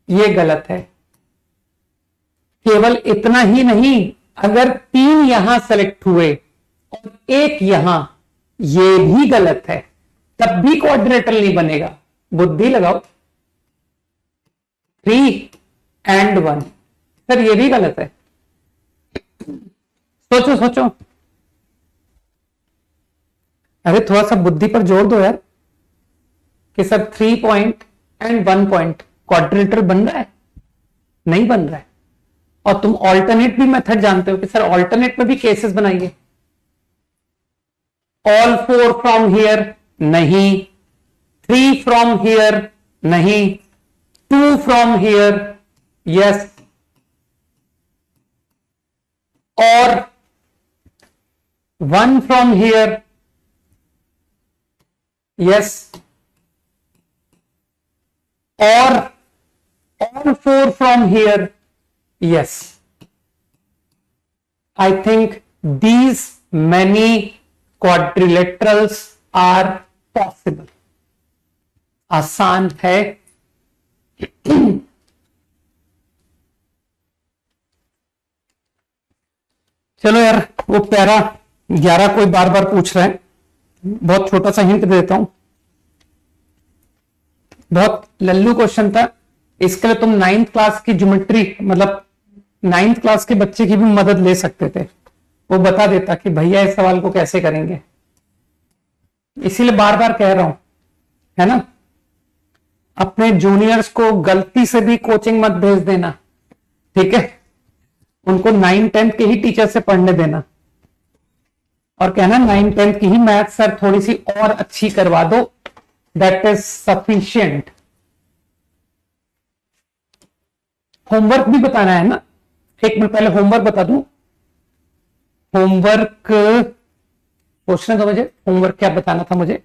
S1: ये गलत है। केवल इतना ही नहीं, अगर 3 यहां सेलेक्ट हुए और 1 यहां, ये भी गलत है, तब भी क्वाड्रिलेटरल नहीं बनेगा। बुद्धि लगाओ। 3 and 1, सर ये भी गलत है। सोचो सोचो, अरे थोड़ा सा बुद्धि पर जोर दो यार कि sir 3 point and 1 point quadrilateral बन रहा है? नहीं बन रहा है। और तुम ऑल्टरनेट भी मेथड जानते हो कि सर ऑल्टरनेट में भी केसेस बनाइए। ऑल 4 फ्रॉम हियर नहीं, 3 फ्रॉम हियर नहीं, 2 फ्रॉम हियर यस, और 1 फ्रॉम हियर यस, और all 4 from here yes। I think these many quadrilaterals are possible। आसान है। चलो यार, वो पैरा 11 कोई बार बार पूछ रहा है, बहुत छोटा सा हिंट देता हूं। बहुत लल्लू क्वेश्चन था, इसके लिए तुम 9th क्लास की ज्योमेट्री, मतलब 9th क्लास के बच्चे की भी मदद ले सकते थे, वो बता देता कि भैया इस सवाल को कैसे करेंगे। इसीलिए बार बार कह रहा हूं, है ना, अपने जूनियर्स को गलती से भी कोचिंग मत भेज देना, ठीक है, उनको 9th 10th के ही टीचर से पढ़ने देना और कहना 9th 10th की ही मैथ सर थोड़ी सी और अच्छी करवा दो, दैट इज सफिशिएंट। होमवर्क भी बताना है ना, एक मिनट पहले होमवर्क बता दूं। होमवर्क पूछने दो मुझे, होमवर्क क्या बताना था मुझे।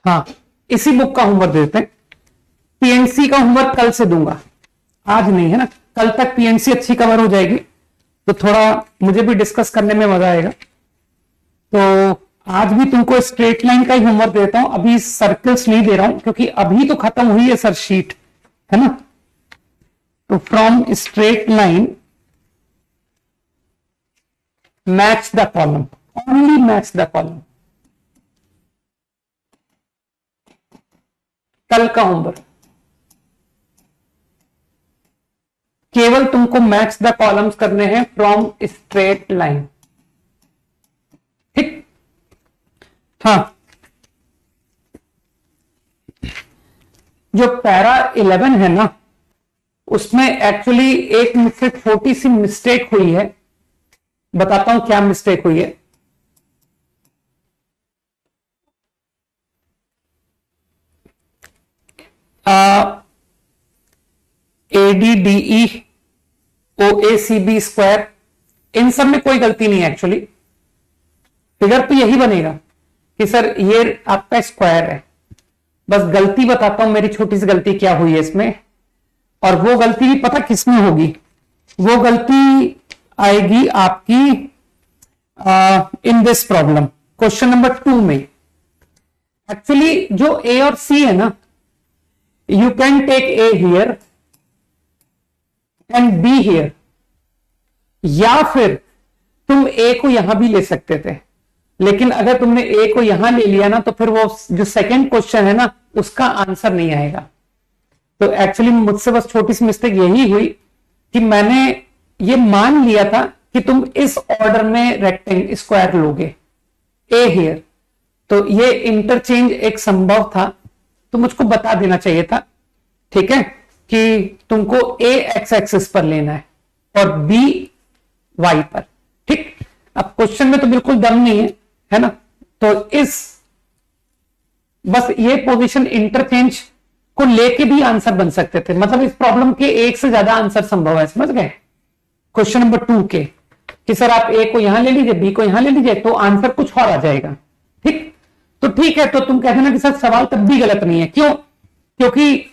S1: हाँ, इसी बुक का होमवर्क देते हैं। पीएनसी का होमवर्क कल से दूंगा, आज नहीं, है ना, कल तक पीएनसी अच्छी कवर हो जाएगी तो थोड़ा मुझे भी डिस्कस करने में मजा आएगा। तो आज भी तुमको स्ट्रेट लाइन का ही होमवर्क देता हूं, अभी सर्कल्स नहीं दे रहा हूं क्योंकि अभी तो खत्म हुई है सर शीट, है ना। तो from straight line match the column, only match the column. कल का होमवर्क, केवल तुमको मैच द कॉलम्स करने हैं फ्रॉम स्ट्रेट लाइन। ठीक, हाँ, जो पैरा 11 है ना, उसमें एक्चुअली एक मुझसे छोटी सी मिस्टेक हुई है, बताता हूं क्या मिस्टेक हुई है। ADDE OACB स्क्वायर, इन सब में कोई गलती नहीं है एक्चुअली। फिगर तो यही बनेगा कि सर ये आपका स्क्वायर है, बस गलती बताता हूं मेरी छोटी सी गलती क्या हुई है इसमें। और वो गलती भी पता किसमें होगी, वो गलती आएगी आपकी in this problem, question number 2 में। एक्चुअली जो ए और सी है ना, you can take A here and B here, या फिर तुम ए को यहां भी ले सकते थे, लेकिन अगर तुमने ए को यहां ले लिया ना तो फिर वो जो सेकंड क्वेश्चन है ना उसका आंसर नहीं आएगा। तो एक्चुअली मुझसे बस छोटी सी मिस्टेक यही हुई कि मैंने ये मान लिया था कि तुम इस ऑर्डर में रेक्टेंगल स्क्वायर लोगे, ए हियर, तो ये इंटरचेंज एक संभव था, तो मुझको बता देना चाहिए था, ठीक है, कि तुमको ए एक्स एक्सिस पर लेना है और बी वाई पर। ठीक, अब क्वेश्चन में तो बिल्कुल दम नहीं है ना, तो इस बस ये पोजीशन इंटरचेंज को लेके भी आंसर बन सकते थे, मतलब इस प्रॉब्लम के एक से ज्यादा आंसर संभव है, समझ गए। क्वेश्चन नंबर 2 के कि सर आप ए को यहां ले लीजिए, बी को यहां ले लीजिए, तो आंसर कुछ और आ जाएगा। ठीक, तो ठीक है, तो तुम कहते ना कि सर सवाल तब भी गलत नहीं है, क्यों? क्योंकि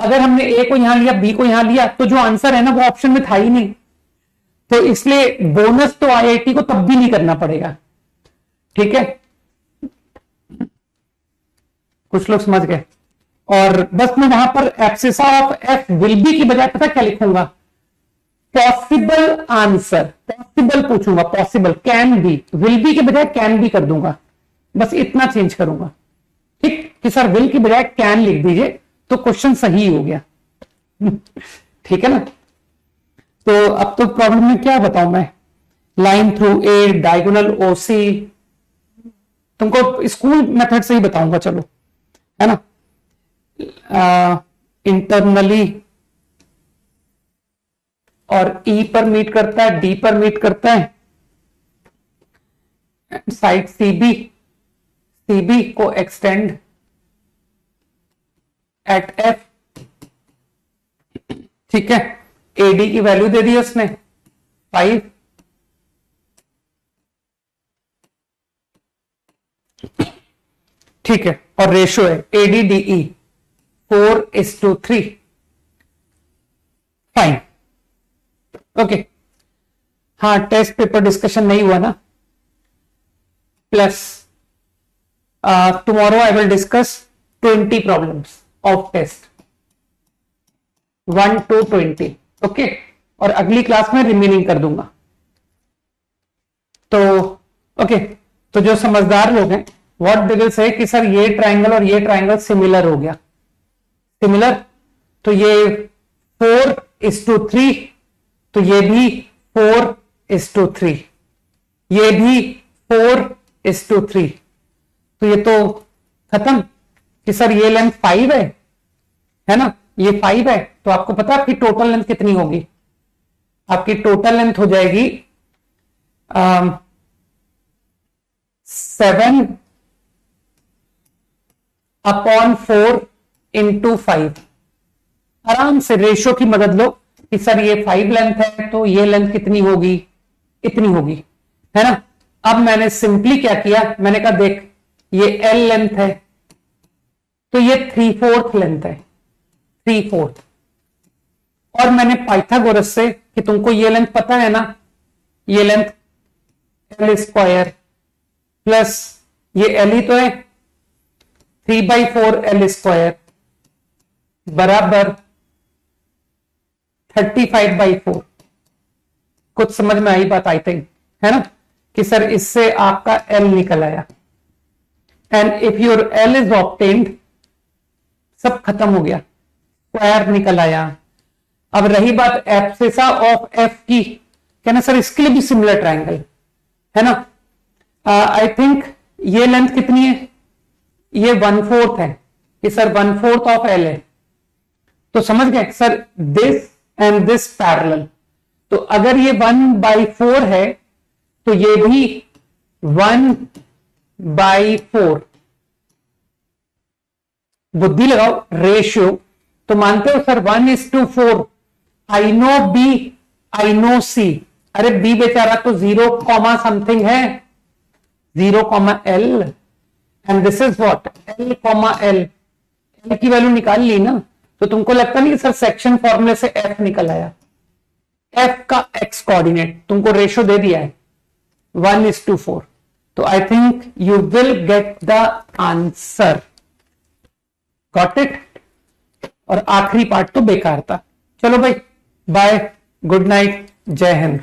S1: अगर हमने ए को यहां लिया, बी को यहां लिया, तो जो आंसर है ना वो ऑप्शन में था ही नहीं, तो इसलिए बोनस तो आईआईटी को तब भी नहीं करना पड़ेगा। ठीक है, कुछ लोग समझ गए। और बस मैं वहां पर abscissa of F will be की बजाय पता क्या लिखूंगा, पॉसिबल आंसर, पॉसिबल पूछूंगा, possible, can be, will be के बजाय कैन बी कर दूंगा, बस इतना चेंज करूंगा। ठीक, कि सर विल की बजाय कैन लिख दीजिए तो क्वेश्चन सही हो गया। ठीक है ना, तो अब तो प्रॉब्लम में क्या बताऊं मैं, लाइन थ्रू ए, डायगोनल ओसी, तुमको स्कूल मेथड से ही बताऊंगा, चलो, है ना। इंटरनली और ई पर मीट करता है, डी पर मीट करता है, साइड सीबी, सीबी को एक्सटेंड एट एफ। ठीक है, एडी की वैल्यू दे दी उसने 5, ठीक है, और रेशो है एडीडीई 4:3, फाइन, ओके। हाँ, टेस्ट पेपर डिस्कशन नहीं हुआ ना, plus tomorrow I will discuss 20 problems of test 1 to 20, ओके, और अगली क्लास में रिमेनिंग कर दूंगा। तो ओके, तो जो समझदार लोग हैं व्हाट दे विल से कि सर ये ट्राइंगल और ये ट्राइंगल सिमिलर हो गया, सिमिलर, तो ये 4:3, तो ये भी 4:3, ये भी 4:3, तो ये तो खत्म कि सर ये लेंथ 5 है ना, ये 5 है, तो आपको पता है आपकी टोटल लेंथ कितनी होगी, आपकी टोटल लेंथ हो जाएगी 7/4 into 5। आराम से रेशो की मदद लो कि सर ये 5 लेंथ है तो ये लेंथ कितनी होगी, इतनी होगी, है ना। अब मैंने सिंपली क्या किया, मैंने कहा देख ये L लेंथ है तो ये 3/4 लेंथ है, 3/4, और मैंने पाइथागोरस से कि तुमको ये लेंथ पता है ना, ये लेंथ L स्क्वायर प्लस ये L ही तो है 3/4 L स्क्वायर बराबर 35/4। कुछ समझ में आई बात, आई थिंक, है ना, कि सर इससे आपका L निकल आया। And if your L is obtained सब खत्म हो गया, स्क्वायर निकल आया। अब रही बात एब्सिसा ऑफ एफ की, कहना सर इसके लिए भी सिमिलर ट्रायंगल है ना। आई थिंक ये लेंथ कितनी है, ये 1/4 है, ये सर 1/4 ऑफ एल है। तो समझ गए sir, this and this parallel. तो अगर ये 1/4 है तो ये भी 1/4। बुद्धि लगाओ, रेशियो तो मानते हो sir 1:4। I know B, I know C. अरे बी बेचारा तो 0, समथिंग है, 0, and this is what, L, L की वैल्यू निकाल ली ना। तो तुमको लगता नहीं कि सर सेक्शन फॉर्मूले से F निकल आया, F का x कोऑर्डिनेट तुमको रेशियो दे दिया है 1:4। तो I think you will get the answer, got it. और आखिरी पार्ट तो बेकार था। चलो भाई, बाय, गुड नाइट, जय हिंद।